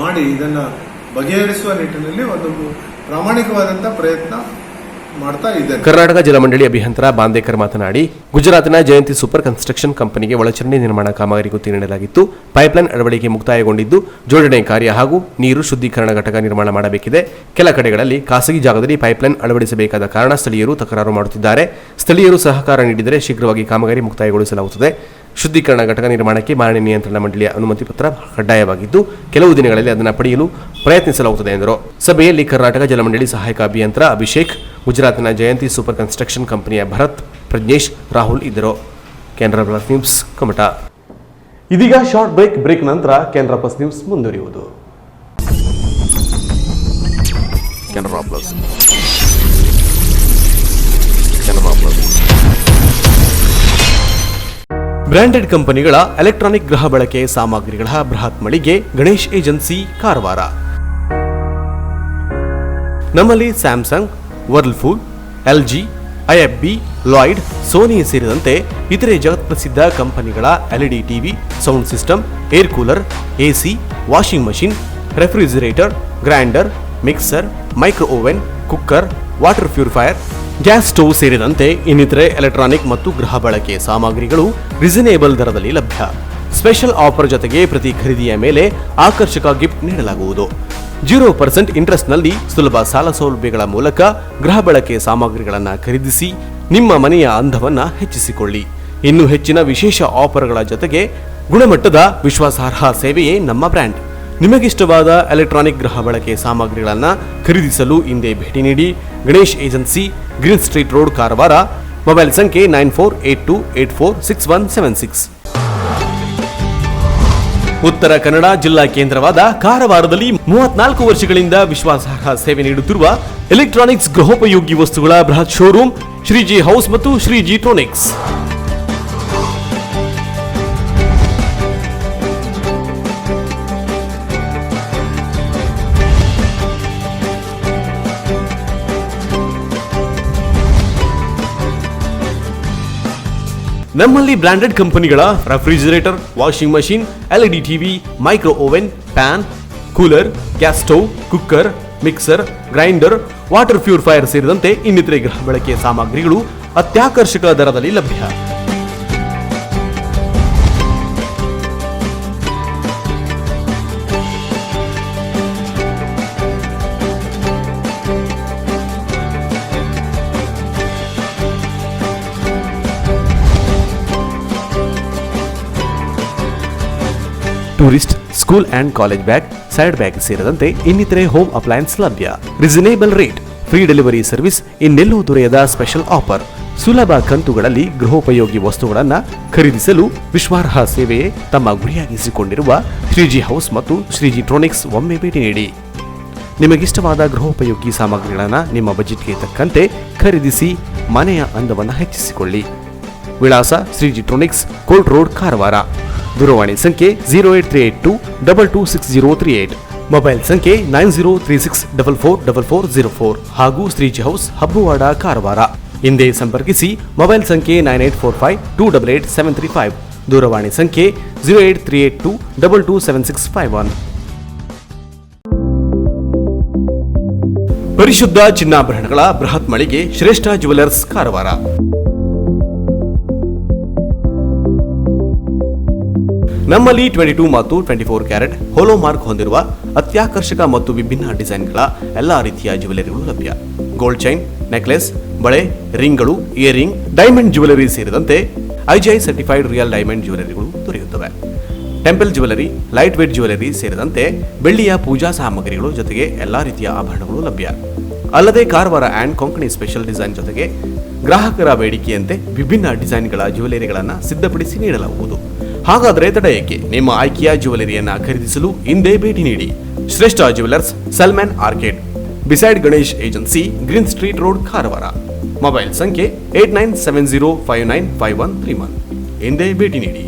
ಮಾಡಿ ಇದನ್ನು ಬಗೆಹರಿಸುವ ನಿಟ್ಟಿನಲ್ಲಿ ಒಂದು ಪ್ರಾಮಾಣಿಕವಾದಂಥ ಪ್ರಯತ್ನ ಮಾಡ್ತಾ ಇದೆ. ಕರ್ನಾಟಕ ಜಲಮಂಡಳಿ ಅಭಿಯಂತರ ಬಾಂದೇಕರ್ ಮಾತನಾಡಿ, ಗುಜರಾತ್ನ ಜಯಂತಿ ಸೂಪರ್ ಕನ್ಸ್ಟ್ರಕ್ಷನ್ ಕಂಪನಿಗೆ ಒಳಚರಂಡಿ ನಿರ್ಮಾಣ ಕಾಮಗಾರಿ ಗುತ್ತಿ ನೀಡಲಾಗಿತ್ತು. ಪೈಪ್ಲೈನ್ ಅಳವಡಿಕೆ ಮುಕ್ತಾಯಗೊಂಡಿದ್ದು ಜೋಡಣೆ ಕಾರ್ಯ ಹಾಗೂ ನೀರು ಶುದ್ಧೀಕರಣ ಘಟಕ ನಿರ್ಮಾಣ ಮಾಡಬೇಕಿದೆ. ಕೆಲ ಕಡೆಗಳಲ್ಲಿ ಖಾಸಗಿ ಜಾಗದಲ್ಲಿ ಪೈಪ್ಲೈನ್ ಅಳವಡಿಸಬೇಕಾದ ಕಾರಣ ಸ್ಥಳೀಯರು ತಕರಾರು ಮಾಡುತ್ತಿದ್ದಾರೆ. ಸ್ಥಳೀಯರು ಸಹಕಾರ ನೀಡಿದರೆ ಶೀಘ್ರವಾಗಿ ಕಾಮಗಾರಿ ಮುಕ್ತಾಯಗೊಳಿಸಲಾಗುತ್ತದೆ. ಶುದ್ಧೀಕರಣ ಘಟಕ ನಿರ್ಮಾಣಕ್ಕೆ ಮಾಲಿನ್ಯ ನಿಯಂತ್ರಣ ಮಂಡಳಿಯ ಅನುಮತಿ ಪತ್ರ ಕಡ್ಡಾಯವಾಗಿದ್ದು ಕೆಲವು ದಿನಗಳಲ್ಲಿ ಅದನ್ನು ಪಡೆಯಲು ಪ್ರಯತ್ನಿಸಲಾಗುತ್ತದೆ ಎಂದರು. ಸಭೆಯಲ್ಲಿ ಕರ್ನಾಟಕ ಜಲಮಂಡಳಿ ಸಹಾಯಕ ಅಭಿಯಂತರ ಅಭಿಷೇಕ್, ಗುಜರಾತ್ನ ಜಯಂತಿ ಸೂಪರ್ ಕನ್ಸ್ಟ್ರಕ್ಷನ್ ಕಂಪನಿಯ ಭರತ್, ಪ್ರಜ್ನೇಶ್, ರಾಹುಲ್ ಇದ್ದರು. Canara plus news Kumta. ಇದೀಗ ಶಾರ್ಟ್ ಬ್ರೇಕ್ ನಂತರ ಕೆನರಾ ಪ್ಲಸ್ ನ್ಯೂಸ್ ಮುಂದುವರಿಯುವುದು. ಕೆನರಾ ಪ್ಲಸ್ ಬ್ರಾಂಡೆಡ್ ಕಂಪನಿಗಳ ಎಲೆಕ್ಟ್ರಾನಿಕ್ ಗೃಹ ಬಳಕೆ ಸಾಮಗ್ರಿಗಳ ಬೃಹತ್ ಮಳಿಗೆ ಗಣೇಶ್ ಏಜೆನ್ಸಿ ಕಾರವಾರ. ನಮ್ಮಲ್ಲಿ Samsung, Whirlpool, LG, IFB, Lloyd, Sony ಸೇರಿದಂತೆ ಇತರೆ ಜಗತ್ಪ್ರಸಿದ್ಧ ಕಂಪನಿಗಳ LED TV, sound system, air cooler, AC, washing machine, refrigerator, grinder, mixer, micro oven, cooker, water purifier, gas stove ಸೇರಿದಂತೆ ಇನ್ನಿತರೆ ಎಲೆಕ್ಟ್ರಾನಿಕ್ ಮತ್ತು ಗೃಹ ಬಳಕೆ ಸಾಮಗ್ರಿಗಳು ರೀಸನೇಬಲ್ ದರದಲ್ಲಿ ಲಭ್ಯ. ಸ್ಪೆಷಲ್ ಆಫರ್ ಜೊತೆಗೆ ಪ್ರತಿ ಖರೀದಿಯ ಮೇಲೆ ಆಕರ್ಷಕ ಗಿಫ್ಟ್ ನೀಡಲಾಗುವುದು. 0% ಇಂಟ್ರೆಸ್ಟ್ನಲ್ಲಿ ಸುಲಭ ಸಾಲ ಸೌಲಭ್ಯಗಳ ಮೂಲಕ ಗೃಹ ಬಳಕೆ ಸಾಮಗ್ರಿಗಳನ್ನು ಖರೀದಿಸಿ ನಿಮ್ಮ ಮನೆಯ ಅಂದವನ್ನು ಹೆಚ್ಚಿಸಿಕೊಳ್ಳಿ. ಇನ್ನು ಹೆಚ್ಚಿನ ವಿಶೇಷ ಆಫರ್ಗಳ ಜೊತೆಗೆ ಗುಣಮಟ್ಟದ ವಿಶ್ವಾಸಾರ್ಹ ಸೇವೆಯೇ ನಮ್ಮ ಬ್ರ್ಯಾಂಡ್. ನಿಮಗಿಷ್ಟವಾದ ಎಲೆಕ್ಟ್ರಾನಿಕ್ ಗೃಹ ಬಳಕೆ ಸಾಮಗ್ರಿಗಳನ್ನು ಖರೀದಿಸಲು ಹಿಂದೆ ಭೇಟಿ ನೀಡಿ. Ganesh agency, green street road, Karwar. Mobile ಸಂಖ್ಯೆ 9482846176. ಉತ್ತರ ಕನ್ನಡ ಜಿಲ್ಲಾ ಕೇಂದ್ರವಾದ ಕಾರವಾರದಲ್ಲಿ 34 ವರ್ಷಗಳಿಂದ ವಿಶ್ವಾಸಾರ್ಹ ಸೇವೆ ನೀಡುತ್ತಿರುವ ಎಲೆಕ್ಟ್ರಾನಿಕ್ಸ್ ಗೃಹೋಪಯೋಗಿ ವಸ್ತುಗಳ ಬೃಹತ್ ಶೋರೂಮ್ ಶ್ರೀಜಿ ಹೌಸ್ ಮತ್ತು ಶ್ರೀಜಿ ಟ್ರೋನಿಕ್ಸ್. ನಮ್ಮಲ್ಲಿ ಬ್ರಾಂಡೆಡ್ ಕಂಪನಿಗಳ refrigerator, washing machine, LED TV, micro oven, fan, cooler, gas stove, cooker, mixer, grinder, water purifier ಸೇರಿದಂತೆ ಇನ್ನಿತರೆ ಗೃಹ ಬಳಕೆ ಸಾಮಗ್ರಿಗಳು ಅತ್ಯಾಕರ್ಷಕ ದರದಲ್ಲಿ ಲಭ್ಯ. Tourist, school and college bag, side bag ಸೇರಿದಂತೆ ಇನ್ನಿತರೆ ಹೋಮ್ ಅಪ್ಲಯನ್ಸ್ ಲಭ್ಯ. Reasonable rate, free delivery service ಇನ್ನೆಲ್ಲೂ ದೊರೆಯದ ಸ್ಪೆಷಲ್ ಆಫರ್. ಸುಲಭ ಕಂತುಗಳಲ್ಲಿ ಗೃಹೋಪಯೋಗಿ ವಸ್ತುಗಳನ್ನು ಖರೀದಿಸಲು ವಿಶ್ವಾಸಾರ್ಹ ಸೇವೆಯೇ ತಮ್ಮ ಗುರಿಯಾಗಿಸಿಕೊಂಡಿರುವ ಶ್ರೀಜಿ ಹೌಸ್ ಮತ್ತು ಶ್ರೀಜಿ ಟ್ರೋನಿಕ್ಸ್ ಒಮ್ಮೆ ಭೇಟಿ ನೀಡಿ. ನಿಮಗಿಷ್ಟವಾದ ಗೃಹೋಪಯೋಗಿ ಸಾಮಗ್ರಿಗಳನ್ನು ನಿಮ್ಮ ಬಜೆಟ್ಗೆ ತಕ್ಕಂತೆ ಖರೀದಿಸಿ ಮನೆಯ ಅಂದವನ್ನು ಹೆಚ್ಚಿಸಿಕೊಳ್ಳಿ. ವಿಳಾಸ ಶ್ರೀಜಿ ಟ್ರೋನಿಕ್ಸ್, ಕೋಲ್ಟ್ ರೋಡ್, ಕಾರವಾರ. ದೂರವಾಣಿ ಸಂಖ್ಯೆ 08382226038 ಮೊಬೈಲ್ ಸಂಖ್ಯೆ 9036444404 ಹಾಗೂ ಶ್ರೀಜಿ ಹೌಸ್ ಹಬ್ಬುವಾಡ ಕಾರವಾರ. ಹಿಂದೆ ಸಂಪರ್ಕಿಸಿ. ಮೊಬೈಲ್ ಸಂಖ್ಯೆ 9845288735, ದೂರವಾಣಿ ಸಂಖ್ಯೆ 08382227651. ಪರಿಶುದ್ಧ ಚಿನ್ನಾಭರಣಗಳ ಬೃಹತ್ ಮಳಿಗೆ ಶ್ರೇಷ್ಠ ಜುವೆಲರ್ಸ್ ಕಾರವಾರ. ನಮ್ಮಲ್ಲಿ 22 ಮತ್ತು 24 ಕ್ಯಾರೆಟ್ ಹೋಲೋ ಮಾರ್ಕ್ ಹೊಂದಿರುವ ಅತ್ಯಾಕರ್ಷಕ ಮತ್ತು ವಿಭಿನ್ನ ಡಿಸೈನ್ಗಳ ಎಲ್ಲಾ ರೀತಿಯ ಜ್ಯುವೆಲರಿಗಳು ಲಭ್ಯ. ಗೋಲ್ಡ್ ಚೈನ್, ನೆಕ್ಲೆಸ್, ಬಳೆ, ರಿಂಗ್ಗಳು, ಇಯರಿಂಗ್, ಡೈಮಂಡ್ ಜ್ಯುವೆಲರಿ ಸೇರಿದಂತೆ IGI ಸರ್ಟಿಫೈಡ್ ರಿಯಲ್ ಡೈಮಂಡ್ ಜ್ಯುವೆಲರಿಗಳು ದೊರೆಯುತ್ತವೆ. Temple jewellery, light weight jewellery ಸೇರಿದಂತೆ ಬೆಳ್ಳಿಯ ಪೂಜಾ ಸಾಮಗ್ರಿಗಳು ಜೊತೆಗೆ ಎಲ್ಲಾ ರೀತಿಯ ಆಭರಣಗಳು ಲಭ್ಯ. ಅಲ್ಲದೆ Karwar and Konkani special design ಜೊತೆಗೆ ಗ್ರಾಹಕರ ಬೇಡಿಕೆಯಂತೆ ವಿಭಿನ್ನ ಡಿಸೈನ್ಗಳ ಜ್ಯುವೆಲರಿಗಳನ್ನು ಸಿದ್ಧಪಡಿಸಿ ನೀಡಲಾಗುವುದು. ಹಾಗಾದರೆ ತಡ ಏಕೆ? ನಿಮ್ಮ ಆಯ್ಕೆಯ ಜ್ಯುವೆಲರಿಯನ್ನ ಖರೀದಿಸಲು ಹಿಂದೆ ಭೇಟಿ ನೀಡಿ. ಶ್ರೇಷ್ಠ jewellers, Salman arcade, beside Ganesh agency, green street road, Karwar. Mobile ಸಂಖ್ಯೆ 8970595131. ಹಿಂದೆ ಭೇಟಿ ನೀಡಿ.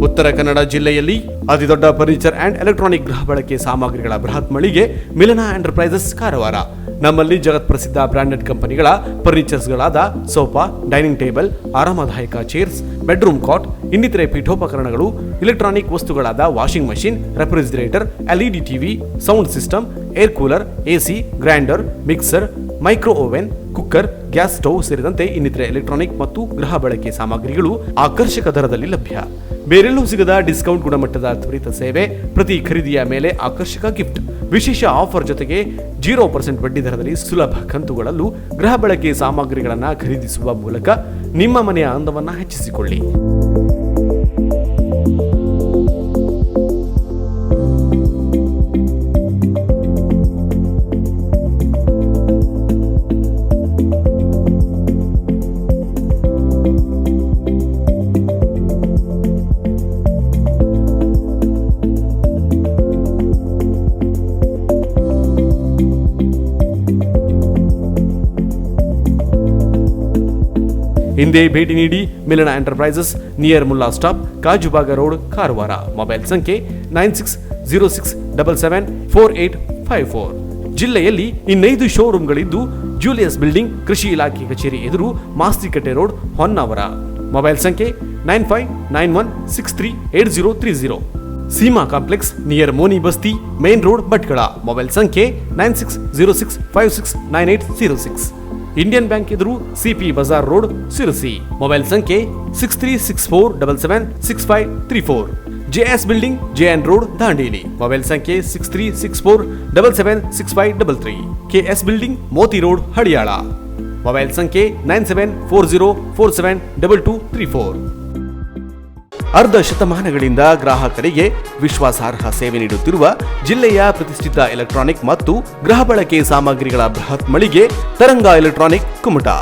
ಉತ್ತರ ಕನ್ನಡ ಜಿಲ್ಲೆಯಲ್ಲಿ ಅತಿದೊಡ್ಡ ಫರ್ನಿಚರ್ ಅಂಡ್ ಎಲೆಕ್ಟ್ರಾನಿಕ್ ಗೃಹ ಬಳಕೆ ಸಾಮಗ್ರಿಗಳ ಬೃಹತ್ ಮಳಿಗೆ ಮಿಲನ ಎಂಟರ್ಪ್ರೈಸಸ್ ಕಾರವಾರ. ನಮ್ಮಲ್ಲಿ ಜಗತ್ ಪ್ರಸಿದ್ಧ ಬ್ರಾಂಡೆಡ್ ಕಂಪನಿಗಳ ಫರ್ನಿಚರ್ಸ್ಗಳಾದ ಸೋಫಾ, ಡೈನಿಂಗ್ ಟೇಬಲ್, ಆರಾಮದಾಯಕ ಚೇರ್ಸ್, ಬೆಡ್ರೂಮ್ ಕಾಟ್, ಇನ್ನಿತರೆ ಪೀಠೋಪಕರಣಗಳು, ಇಲೆಕ್ಟ್ರಾನಿಕ್ ವಸ್ತುಗಳಾದ washing machine, refrigerator, LED TV, sound system, air cooler, AC, grinder, mixer, micro oven, cooker, gas stove ಸೇರಿದಂತೆ ಇನ್ನಿತರೆ ಎಲೆಕ್ಟ್ರಾನಿಕ್ ಮತ್ತು ಗೃಹ ಬಳಕೆ ಸಾಮಗ್ರಿಗಳು ಆಕರ್ಷಕ ದರದಲ್ಲಿ ಲಭ್ಯ. ಬೇರೆಲ್ಲೂ ಸಿಗದ ಡಿಸ್ಕೌಂಟ್ ಗುಣಮಟ್ಟದ ತ್ವರಿತ ಸೇವೆ, ಪ್ರತಿ ಖರೀದಿಯ ಮೇಲೆ ಆಕರ್ಷಕ ಗಿಫ್ಟ್, ವಿಶೇಷ ಆಫರ್ ಜೊತೆಗೆ 0% ಬಡ್ಡಿ ದರದಲ್ಲಿ ಸುಲಭ ಕಂತುಗಳಲ್ಲೂ ಗೃಹ ಬಳಕೆ ಸಾಮಗ್ರಿಗಳನ್ನು ಖರೀದಿಸುವ ಮೂಲಕ ನಿಮ್ಮ ಮನೆಯ ಅಂದವನ್ನು ಹೆಚ್ಚಿಸಿಕೊಳ್ಳಿ. ಹಿಂದೆ ಭೇಟಿ ನೀಡಿ. ಮಿಲನ enterprises, near Mulla stop, Kajubag road, Karwar. Mobile ಸಂಖ್ಯೆ 9606774854. ಜಿಲ್ಲೆಯಲ್ಲಿ 5 ಶೋರೂಮ್ಗಳಿದ್ದು ಜೂಲಿಯಸ್ ಬಿಲ್ಡಿಂಗ್, ಕೃಷಿ ಇಲಾಖೆ ಕಚೇರಿ ಎದುರು, ಮಾಸ್ತಿಕಟ್ಟೆ ರೋಡ್, ಹೊನ್ನಾವರ. ಮೊಬೈಲ್ ಸಂಖ್ಯೆ 9591638030. ಸೀಮಾ ಕಾಂಪ್ಲೆಕ್ಸ್, ನಿಯರ್ ಮೋನಿ ಬಸ್ತಿ, ಮೇನ್ ರೋಡ್, ಭಟ್ಕಳ. ಮೊಬೈಲ್ ಸಂಖ್ಯೆ 9606569806. ಇಂಡಿಯನ್ ಬ್ಯಾಂಕ್ ಎದುರು, CP Bazaar road, Sirsi. Mobile ಸಂಖ್ಯೆ 6364776534. JS building, JN road, Dandeli. Mobile ಸಂಖ್ಯೆ 6364776533. KS building, Moti road, Haliyal. Mobile ಸಂಖ್ಯೆ 9740472234. ಅರ್ಧ ಶತಮಾನಗಳಿಂದ ಗ್ರಾಹಕರಿಗೆ ವಿಶ್ವಾಸಾರ್ಹ ಸೇವೆ ನೀಡುತ್ತಿರುವ ಜಿಲ್ಲೆಯ ಪ್ರತಿಷ್ಠಿತ ಎಲೆಕ್ಟ್ರಾನಿಕ್ ಮತ್ತು ಗೃಹ ಬಳಕೆ ಸಾಮಗ್ರಿಗಳ ಬೃಹತ್ ಮಳಿಗೆ ತರಂಗ ಎಲೆಕ್ಟ್ರಾನಿಕ್, ಕುಮಟಾ.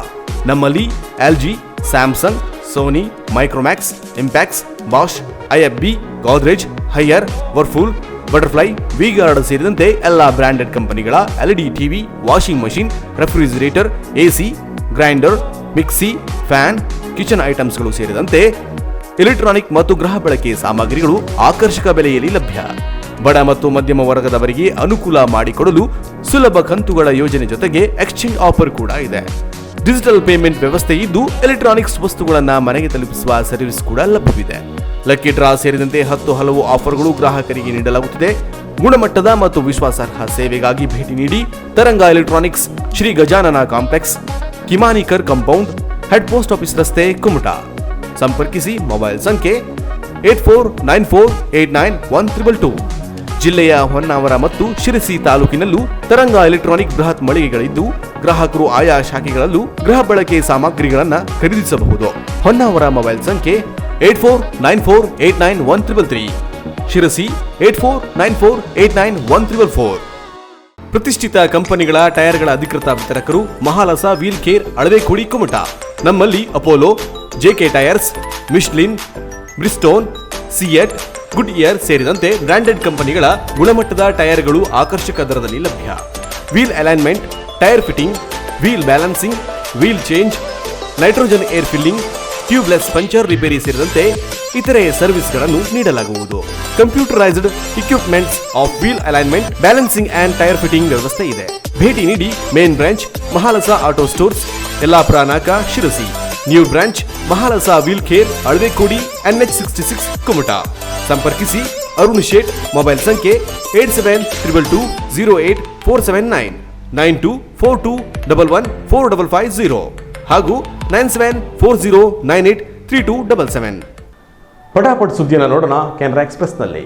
ನಮ್ಮಲ್ಲಿ LG, Samsung, Sony, Micromax, Impex, Bosch, IFB, Godrej, Haier, Whirlpool, Butterfly, V Guard ಸೇರಿದಂತೆ ಎಲ್ಲಾ ಬ್ರಾಂಡೆಡ್ ಕಂಪನಿಗಳ LED TV, washing machine, refrigerator, AC, grinder, mixie, fan, kitchen ಐಟಮ್ಸ್ಗಳು ಸೇರಿದಂತೆ ಎಲೆಕ್ಟ್ರಾನಿಕ್ ಮತ್ತು ಗೃಹ ಬಳಕೆ ಸಾಮಗ್ರಿಗಳು ಆಕರ್ಷಕ ಬೆಲೆಯಲ್ಲಿ ಲಭ್ಯ. ಬಡ ಮತ್ತು ಮಧ್ಯಮ ವರ್ಗದವರಿಗೆ ಅನುಕೂಲ ಮಾಡಿಕೊಡಲು ಸುಲಭ ಕಂತುಗಳ ಯೋಜನೆ ಜೊತೆಗೆ ಎಕ್ಸ್ಚೇಂಜ್ ಆಫರ್ ಕೂಡ ಇದೆ. ಡಿಜಿಟಲ್ ಪೇಮೆಂಟ್ ವ್ಯವಸ್ಥೆ ಇದ್ದು ಎಲೆಕ್ಟ್ರಾನಿಕ್ಸ್ ವಸ್ತುಗಳನ್ನು ಮನೆಗೆ ತಲುಪಿಸುವ ಸರ್ವಿಸ್ ಕೂಡ ಲಭ್ಯವಿದೆ. ಲಕ್ಕಿ ಡ್ರಾ ಸೇರಿದಂತೆ 10 ಹಲವು ಆಫರ್ಗಳು ಗ್ರಾಹಕರಿಗೆ ನೀಡಲಾಗುತ್ತಿದೆ. ಗುಣಮಟ್ಟದ ಮತ್ತು ವಿಶ್ವಾಸಾರ್ಹ ಸೇವೆಗಾಗಿ ಭೇಟಿ ನೀಡಿ. Taranga electronics, Shri Gajanana complex, Kimanikar compound, head post office ರಸ್ತೆ, ಕುಮಟಾ. ಸಂಪರ್ಕಿಸಿ. ಮೊಬೈಲ್ ಸಂಖ್ಯೆ 8494891322. ಜಿಲ್ಲೆಯ ಹೊನ್ನಾವರ ಮತ್ತು ಶಿರಸಿ ತಾಲೂಕಿನಲ್ಲೂ ತರಂಗ ಎಲೆಕ್ಟ್ರಾನಿಕ್ ಬೃಹತ್ ಮಳಿಗೆಗಳಿದ್ದು ಗ್ರಾಹಕರು ಆಯಾ ಶಾಖೆಗಳಲ್ಲೂ ಗೃಹ ಬಳಕೆ ಸಾಮಗ್ರಿಗಳನ್ನು ಖರೀದಿಸಬಹುದು. ಹೊನ್ನಾವರ ಮೊಬೈಲ್ ಸಂಖ್ಯೆ 8494891333. ಶಿರಸಿ 8494891344. ಪ್ರತಿಷ್ಠಿತ ಕಂಪನಿಗಳ ಟೈರ್ಗಳ ಅಧಿಕೃತ ವಿತರಕರು ಮಹಾಲಸ ವೀಲ್ ಕೇರ್, ಅಳವೆಕೋಡಿ, ಕುಮಟಾ. ನಮ್ಮಲ್ಲಿ Apollo, JK tyres, Michelin, Bridgestone, CEAT, Goodyear ಸೇರಿದಂತೆ ಬ್ರಾಂಡೆಡ್ ಕಂಪನಿಗಳ ಗುಣಮಟ್ಟದ ಟೈರ್ಗಳು ಆಕರ್ಷಕ ದರದಲ್ಲಿ ಲಭ್ಯ. Wheel alignment, tyre fitting, wheel balancing, wheel change, nitrogen air filling, tubeless puncture repair ಸೇರಿದಂತೆ ಇತರೆ ಸರ್ವಿಸ್ಗಳನ್ನು ನೀಡಲಾಗುವುದು. Computerised equipments of wheel alignment, balancing and tyre fitting ವ್ಯವಸ್ಥೆ ಇದೆ. ಭೇಟಿ ನೀಡಿ main branch Mahalasa auto stores, Yellapur naka, Sirsi. New branch Mahalasa wheel care, Alavekodi, NH66 Kumta. ಸಂಪರ್ಕಿಸಿ ಅರುಣ್ ಶೇಟ್. ಮೊಬೈಲ್ ಸಂಖ್ಯೆ 8722208479 9242114550 ಹಾಗೂ 9740983277. ಪಟಾಪಟ್ ಸುದ್ದಿಯನ್ನು ನೋಡೋಣ ಕೆನರಾ ಎಕ್ಸ್‌ಪ್ರೆಸ್‌ನಲ್ಲಿ.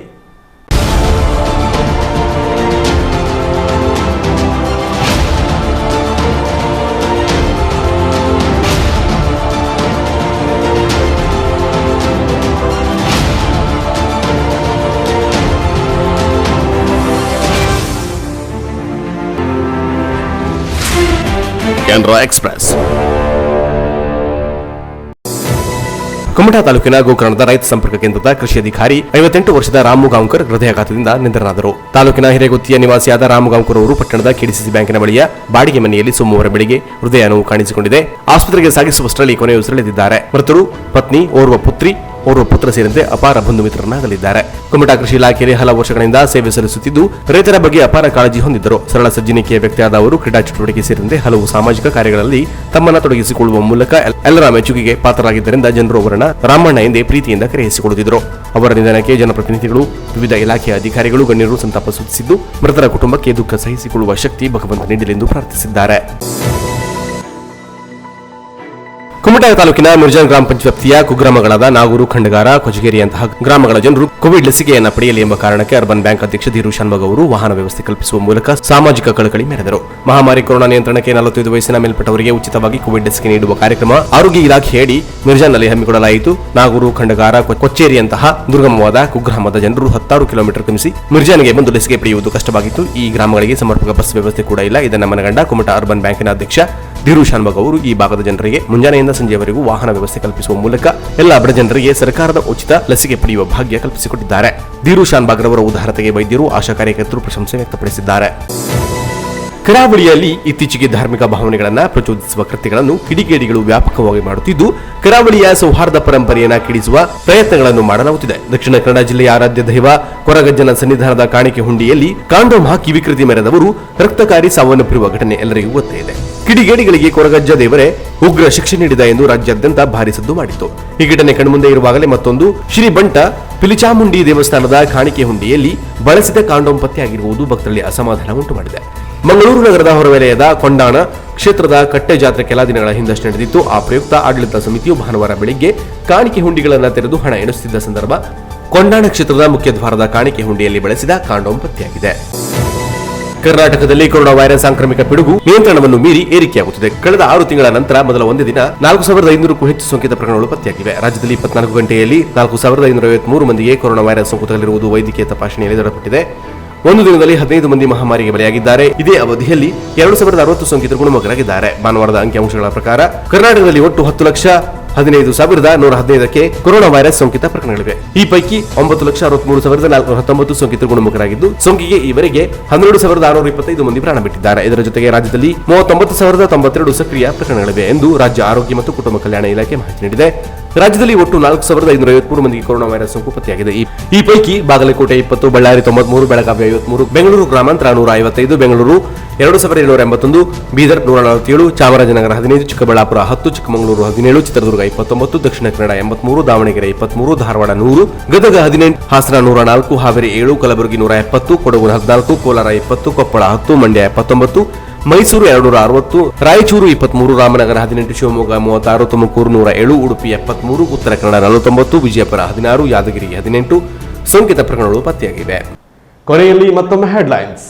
ಕೆನರಾ ಎಕ್ಸ್‌ಪ್ರೆಸ್. ಕುಮಟಾ ತಾಲೂಕಿನ ಗೋಕರ್ಣದ ರೈತ ಸಂಪರ್ಕ ಕೇಂದ್ರದ ಕೃಷಿ ಅಧಿಕಾರಿ 58 ವರ್ಷದ ರಾಮು ಗಾಂವ್ಕರ್ ಹೃದಯಾಘಾತದಿಂದ ನಿಧನರಾದರು. ತಾಲೂಕಿನ ಹಿರೇಗುತ್ತಿಯ ನಿವಾಸಿಯಾದ ರಾಮು ಗಾಂವ್ಕರ್ ಅವರು ಪಟ್ಟಣದ ಕೆಡಿಸಿಸಿ ಬ್ಯಾಂಕಿನ ಬಳಿಯ ಬಾಡಿಗೆ ಮನೆಯಲ್ಲಿ ಸೋಮವಾರ ಬೆಳಿಗ್ಗೆ ಹೃದಯ ನೋವು ಕಾಣಿಸಿಕೊಂಡಿದೆ. ಆಸ್ಪತ್ರೆಗೆ ಸಾಗಿಸುವಷ್ಟರಲ್ಲಿ ಕೊನೆಯುಸಿರೆಳೆದಿದ್ದಾರೆ. ಮೃತರು ಪತ್ನಿ, ಓರ್ವ ಪುತ್ರ ಸೇರಿದಂತೆ ಅಪಾರ ಬಂಧು ಮಿತ್ರರನ್ನಾಗಲಿದ್ದಾರೆ. ಕುಮಟಾ ಕೃಷಿ ಇಲಾಖೆಯಲ್ಲಿ ಹಲವು ವರ್ಷಗಳಿಂದ ಸೇವೆ ಸಲ್ಲಿಸುತ್ತಿದ್ದು ರೈತರ ಬಗ್ಗೆ ಅಪಾರ ಕಾಳಜಿ ಹೊಂದಿದ್ದರು. ಸರಳ ಸಜ್ಜನಿಕೆಯ ವ್ಯಕ್ತಿಯಾದ ಅವರು ಕ್ರೀಡಾ ಚಟುವಟಿಕೆ ಸೇರಿದಂತೆ ಹಲವು ಸಾಮಾಜಿಕ ಕಾರ್ಯಗಳಲ್ಲಿ ತಮ್ಮನ್ನು ತೊಡಗಿಸಿಕೊಳ್ಳುವ ಮೂಲಕ ಎಲ್ಲರ ಮೆಚ್ಚುಗೆಗೆ ಪಾತ್ರರಾಗಿದ್ದರಿಂದ ಜನರು ಅವರನ್ನು ರಾಮಣ್ಣ ಎಂದೇ ಪ್ರೀತಿಯಿಂದ ಕರೆಯಿಸಿಕೊಳ್ಳುತ್ತಿದ್ದರು. ಅವರ ನಿಧನಕ್ಕೆ ಜನಪ್ರತಿನಿಧಿಗಳು, ವಿವಿಧ ಇಲಾಖೆಯ ಅಧಿಕಾರಿಗಳು, ಗಣ್ಯರು ಸಂತಾಪ ಸೂಚಿಸಿದ್ದು ಮೃತರ ಕುಟುಂಬಕ್ಕೆ ದುಃಖ ಸಹಿಸಿಕೊಳ್ಳುವ ಶಕ್ತಿ ಭಗವಂತ ನೀಡಲೆಂದು ಪ್ರಾರ್ಥಿಸಿದ್ದಾರೆ. ಕುಮಟಾ ತಾಲೂಕಿನ ಮಿರ್ಜಾನ್ ಗ್ರಾಮ ಪಂಚಾಯತ್ ವ್ಯಾಪ್ತಿಯ ಕುಗ್ರಾಮಗಳಾದ ನಾಗೂರು, ಖಂಡಗಾರ, ಕೊಜಗೇರಿಯಂತಹ ಗ್ರಾಮಗಳ ಜನರು ಕೋವಿಡ್ ಲಸಿಕೆಯನ್ನು ಪಡೆಯಲಿ ಎಂಬ ಕಾರಣಕ್ಕೆ ಅರ್ಬನ್ ಬ್ಯಾಂಕ್ ಅಧ್ಯಕ್ಷ ಧೀರು ಶಾನ್ಭಾಗ್ ಅವರು ವಾಹನ ವ್ಯವಸ್ಥೆ ಕಲ್ಪಿಸುವ ಮೂಲಕ ಸಾಮಾಜಿಕ ಕಳಕಳಿ ಮೆರೆದರು. ಮಹಾಮಾರಿ ಕೊರೋನಾ ನಿಯಂತ್ರಣಕ್ಕೆ 45 ವಯಸ್ಸಿನ ಮೇಲ್ಪಟ್ಟವರಿಗೆ ಉಚಿತವಾಗಿ ಕೋವಿಡ್ ಲಸಿಕೆ ನೀಡುವ ಕಾರ್ಯಕ್ರಮ ಆರೋಗ್ಯ ಇಲಾಖೆಯಡಿ ಮಿರ್ಜಾನ್ನಲ್ಲಿ ಹಮ್ಮಿಕೊಳ್ಳಲಾಯಿತು. ನಾಗೂರು, ಖಂಡಗಾರ, ಕೊಚ್ಚೇರಿಯಂತಹ ದುರ್ಗಮವಾದ ಕುಗ್ರಾಮದ ಜನರು 16 ಕಿಲೋಮೀಟರ್ ಕ್ರಮಿಸಿ ಮಿರ್ಜಾನ್ಗೆ ಬಂದು ಲಸಿಕೆ ಪಡೆಯುವುದು ಕಷ್ಟವಾಗಿತ್ತು. ಈ ಗ್ರಾಮಗಳಿಗೆ ಸಮರ್ಪಕ ಬಸ್ ವ್ಯವಸ್ಥೆ ಕೂಡ ಇಲ್ಲ. ಇದನ್ನು ಮನಗಂಡ ಕುಮಟಾ ಅರ್ಬನ್ ಬ್ಯಾಂಕಿನ ಅಧ್ಯಕ್ಷ ಧೀರು ಶಾನ್ಭಾಗ್ ಅವರು ಈ ಭಾಗದ ಜನರಿಗೆ ಮುಂಜಾನೆಯಿಂದ ಸಂಜೆಯವರೆಗೂ ವಾಹನ ವ್ಯವಸ್ಥೆ ಕಲ್ಪಿಸುವ ಮೂಲಕ ಎಲ್ಲ ಬಡ ಜನರಿಗೆ ಸರ್ಕಾರದ ಉಚಿತ ಲಸಿಕೆ ಪಡೆಯುವ ಭಾಗ್ಯ ಕಲ್ಪಿಸಿಕೊಟ್ಟಿದ್ದಾರೆ. ಧೀರು ಶಾನ್ಭಾಗ್ ರವರ ಉದಾರತೆಗೆ ವೈದ್ಯರು, ಆಶಾ ಕಾರ್ಯಕರ್ತರು ಪ್ರಶಂಸೆ ವ್ಯಕ್ತಪಡಿಸಿದ್ದಾರೆ. ಕರಾವಳಿಯಲ್ಲಿ ಇತ್ತೀಚೆಗೆ ಧಾರ್ಮಿಕ ಭಾವನೆಗಳನ್ನು ಪ್ರಚೋದಿಸುವ ಕೃತ್ಯಗಳನ್ನು ಕಿಡಿಗೇಡಿಗಳು ವ್ಯಾಪಕವಾಗಿ ಮಾಡುತ್ತಿದ್ದು ಕರಾವಳಿಯ ಸೌಹಾರ್ದ ಪರಂಪರೆಯನ್ನು ಕಿಡಿಸುವ ಪ್ರಯತ್ನಗಳನ್ನು ಮಾಡಲಾಗುತ್ತಿದೆ. ದಕ್ಷಿಣ ಕನ್ನಡ ಜಿಲ್ಲೆಯ ಆರಾಧ್ಯ ದೈವ ಕೊರಗಜ್ಜನ ಸನ್ನಿಧಾನದ ಕಾಣಿಕೆ ಹುಂಡಿಯಲ್ಲಿ ಕಾಂಡೋಮ್ ಹಾಕಿ ವಿಕೃತಿ ಮೆರೆದವರು ರಕ್ತಕಾರಿ ಸಾವನ್ನಪ್ಪಿರುವ ಘಟನೆ ಎಲ್ಲರಿಗೂ ಗೊತ್ತೇ ಇದೆ. ಕಿಡಿಗೇಡಿಗಳಿಗೆ ಕೊರಗಜ್ಜ ದೇವರೇ ಉಗ್ರ ಶಿಕ್ಷೆ ನೀಡಿದ ಎಂದು ರಾಜ್ಯಾದ್ಯಂತ ಭಾರಿ ಸದ್ದು ಮಾಡಿತ್ತು. ಈ ಘಟನೆ ಕಣ್ಮುಂದೆ ಇರುವಾಗಲೇ ಮತ್ತೊಂದು ಶ್ರೀ ಬಂಟ ಪಿಲಿಚಾಮುಂಡಿ ದೇವಸ್ಥಾನದ ಕಾಣಿಕೆ ಹುಂಡಿಯಲ್ಲಿ ಬಳಸಿದ ಕಾಂಡೋಮ್ ಪತ್ತೆಯಾಗಿರುವುದು ಭಕ್ತರಲ್ಲಿ ಅಸಮಾಧಾನ ಉಂಟು ಮಾಡಿದೆ. ಮಂಗಳೂರು ನಗರದ ಹೊರವಲಯದ ಕೊಂಡಾಣ ಕ್ಷೇತ್ರದ ಕಟ್ಟೆ ಜಾತ್ರೆ ಕೆಲ ದಿನಗಳ ಹಿಂದಷ್ಟೇ ನಡೆದಿತ್ತು. ಆ ಪ್ರಯುಕ್ತ ಆಡಳಿತ ಸಮಿತಿಯು ಭಾನುವಾರ ಬೆಳಿಗ್ಗೆ ಕಾಣಿಕೆ ಹುಂಡಿಗಳನ್ನು ತೆರೆದು ಹಣ ಎಣಿಸುತ್ತಿದ್ದ ಸಂದರ್ಭ ಕೊಂಡಾಣ ಕ್ಷೇತ್ರದ ಮುಖ್ಯ ದ್ವಾರದ ಕಾಣಿಕೆ ಹುಂಡಿಯಲ್ಲಿ ಬಳಸಿದ ಕಾಂಡೋಮ್ ಪತ್ತೆಯಾಗಿದೆ. ಕರ್ನಾಟಕದಲ್ಲಿ ಕೊರೋನಾ ವೈರಸ್ ಸಾಂಕ್ರಾಮಿಕ ಪಿಡುಗು ನಿಯಂತ್ರಣವನ್ನು ಮೀರಿ ಏರಿಕೆಯಾಗುತ್ತಿದೆ. ಕಳೆದ 6 ತಿಂಗಳ ನಂತರ ಮೊದಲ ಒಂದೇ ದಿನ 4500ಕ್ಕೂ ಹೆಚ್ಚು ಸೋಂಕಿತ ಪ್ರಕರಣಗಳು ಪತ್ತೆಯಾಗಿವೆ. ರಾಜ್ಯದಲ್ಲಿ 24 ಗಂಟೆಯಲ್ಲಿ 4553 ಮಂದಿಗೆ ಕೊರೋನಾ ವೈರಸ್ ಸೋಂಕು ತಗುಲಿರುವುದು ವೈದ್ಯಕೀಯ ತಪಾಸಣೆಯಲ್ಲಿ ದೃಢಪಟ್ಟಿದೆ. ಒಂದು ದಿನದಲ್ಲಿ 15 ಮಂದಿ ಮಹಾಮಾರಿಗೆ ಬಲಿಯಾಗಿದ್ದಾರೆ. ಇದೇ ಅವಧಿಯಲ್ಲಿ 2060 ಸೋಂಕಿತರು ಗುಣಮುಖರಾಗಿದ್ದಾರೆ. ಭಾನುವಾರದ ಅಂಕಿಅಂಶಗಳ ಪ್ರಕಾರ ಕರ್ನಾಟಕದಲ್ಲಿ ಒಟ್ಟು 10,15,115ಕ್ಕೆ ಕೊರೋನಾ ವೈರಸ್ ಸೋಂಕಿತ ಪ್ರಕರಣಗಳಿವೆ. ಈ ಪೈಕಿ 9,63,419 ಸೋಂಕಿತರು ಗುಣಮುಖರಾಗಿದ್ದು ಸೋಂಕಿಗೆ ಈವರೆಗೆ 12,625 ಮಂದಿ ಪ್ರಾಣ ಬಿಟ್ಟಿದ್ದಾರೆ. ಇದರ ಜೊತೆಗೆ ರಾಜ್ಯದಲ್ಲಿ 39,092 ಸಕ್ರಿಯ ಪ್ರಕರಣಗಳಿವೆ ಎಂದು ರಾಜ್ಯ ಆರೋಗ್ಯ ಮತ್ತು ಕುಟುಂಬ ಕಲ್ಯಾಣ ಇಲಾಖೆ ಮಾಹಿತಿ ನೀಡಿದೆ. ರಾಜ್ಯದಲ್ಲಿ ಒಟ್ಟು 4,553 ಮಂದಿಗೆ ಕೊರೋನಾ ವೈರಸ್ ಸೋಂಕು ಪತ್ತೆಯಾಗಿದೆ. ಈ ಪೈಕಿ ಬಾಗಲಕೋಟೆ 20, ಬಳ್ಳಾರಿ 93, ಬೆಳಗಾವಿ 53, ಬೆಂಗಳೂರು ಗ್ರಾಮಾಂತರ 155, ಬೆಂಗಳೂರು 2,781, ಬೀದರ್ 147, ಚಾಮರಾಜನಗರ 15, ಚಿಕ್ಕಬಳ್ಳಾಪುರ 10, ಚಿಕ್ಕಮಗಳೂರು 17, ಚಿತ್ರದುರ್ಗ 29, ದಕ್ಷಿಣ ಕನ್ನಡ 83, ದಾವಣಗೆರೆ 23, ಧಾರವಾಡ 100, ಗದಗ 18, ಹಾಸನ 104, ಹಾವೇರಿ 7, ಕಲಬುರಗಿ 170, ಕೊಡಗು 14, ಕೋಲಾರ 20, ಕೊಪ್ಪಳ 10, ಮಂಡ್ಯ 19, ಮೈಸೂರು 260, ರಾಯಚೂರು 23, ರಾಮನಗರ 18, ಶಿವಮೊಗ್ಗ 36, ತುಮಕೂರು 107, ಉಡುಪಿ 73, ಉತ್ತರ ಕನ್ನಡ 49, ವಿಜಯಪುರ 16, ಯಾದಗಿರಿ 18 ಸೋಂಕಿತ ಪ್ರಕರಣಗಳು ಪತ್ತೆಯಾಗಿವೆ. ಕೊನೆಯಲ್ಲಿ ಮತ್ತೊಮ್ಮೆ ಹೆಡ್ಲೈನ್ಸ್.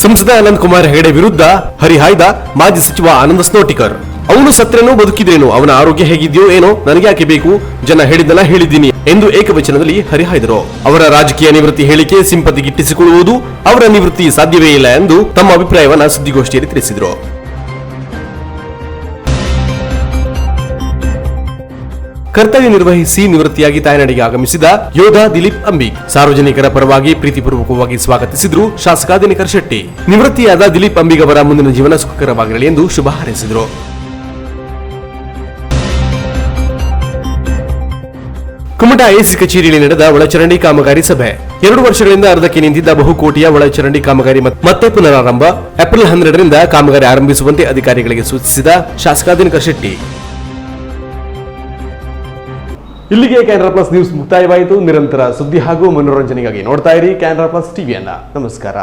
ಸಂಸದ ಅನಂತ್ ಕುಮಾರ್ ಹೆಗಡೆ ವಿರುದ್ಧ ಹರಿಹಾಯ್ದ ಮಾಜಿ ಸಚಿವ ಆನಂದ್ ಸ್ನೋಟಿಕರ್. ಅವನು ಸತ್ರೇನೋ ಬದುಕಿದ್ರೇನೋ, ಅವನ ಆರೋಗ್ಯ ಹೇಗಿದೆಯೋ ಏನೋ, ನನಗೆ ಯಾಕೆ ಬೇಕು, ಜನ ಹೇಳಿದ್ದೆಲ್ಲ ಹೇಳಿದ್ದೀನಿ ಎಂದು ಏಕವಚನದಲ್ಲಿ ಹರಿಹಾಯ್ದರು. ಅವರ ರಾಜಕೀಯ ನಿವೃತ್ತಿ ಹೇಳಿಕೆ ಸಿಂಪತಿ ಗಿಟ್ಟಿಸಿಕೊಳ್ಳುವುದು ಅವರ ನಿವೃತ್ತಿ ಸಾಧ್ಯವೇ ಇಲ್ಲ ಎಂದು ತಮ್ಮ ಅಭಿಪ್ರಾಯವನ್ನ ಸುದ್ದಿಗೋಷ್ಠಿಯಲ್ಲಿ ತಿಳಿಸಿದರು. ಕರ್ತವ್ಯ ನಿರ್ವಹಿಸಿ ನಿವೃತ್ತಿಯಾಗಿ ತಾಯ್ನಾಡಿಗೆ ಆಗಮಿಸಿದ ಯೋಧ ದಿಲೀಪ್ ಅಂಬಿಗ್ ಸಾರ್ವಜನಿಕರ ಪರವಾಗಿ ಪ್ರೀತಿಪೂರ್ವಕವಾಗಿ ಸ್ವಾಗತಿಸಿದ್ರು ಶಾಸಕ ದಿನಕರ್ ಶೆಟ್ಟಿ. ನಿವೃತ್ತಿಯಾದ ದಿಲೀಪ್ ಅಂಬಿಗ್ ಅವರ ಮುಂದಿನ ಜೀವನ ಸುಖಕರವಾಗಿರಲಿ ಎಂದು ಶುಭ ಹಾರೈಸಿದರು. ಕುಮಟಾ ಎಸಿ ಕಚೇರಿಯಲ್ಲಿ ನಡೆದ ಒಳಚರಂಡಿ ಕಾಮಗಾರಿ ಸಭೆ. 2 ವರ್ಷಗಳಿಂದ ಅರ್ಧಕ್ಕೆ ನಿಂತಿದ್ದ ಬಹುಕೋಟಿಯ ಒಳಚರಂಡಿ ಕಾಮಗಾರಿ ಮತ್ತೆ ಪುನರಾರಂಭ. ಏಪ್ರಿಲ್ 12ರಿಂದ ಕಾಮಗಾರಿ ಆರಂಭಿಸುವಂತೆ ಅಧಿಕಾರಿಗಳಿಗೆ ಸೂಚಿಸಿದ ಶಾಸಕ ದಿನಕರ್ ಶೆಟ್ಟಿ. ಇಲ್ಲಿಗೆ ಕ್ಯಾನರಾ ಪ್ಲಸ್ ನ್ಯೂಸ್ ಮುಕ್ತಾಯವಾಯಿತು. ನಿರಂತರ ಸುದ್ದಿ ಹಾಗೂ ಮನೋರಂಜನೆಗಾಗಿ ನೋಡ್ತಾ ಇರಿ ಕ್ಯಾನರಾ ಪ್ಲಸ್ ಟಿವಿಯನ್ನ. ನಮಸ್ಕಾರ.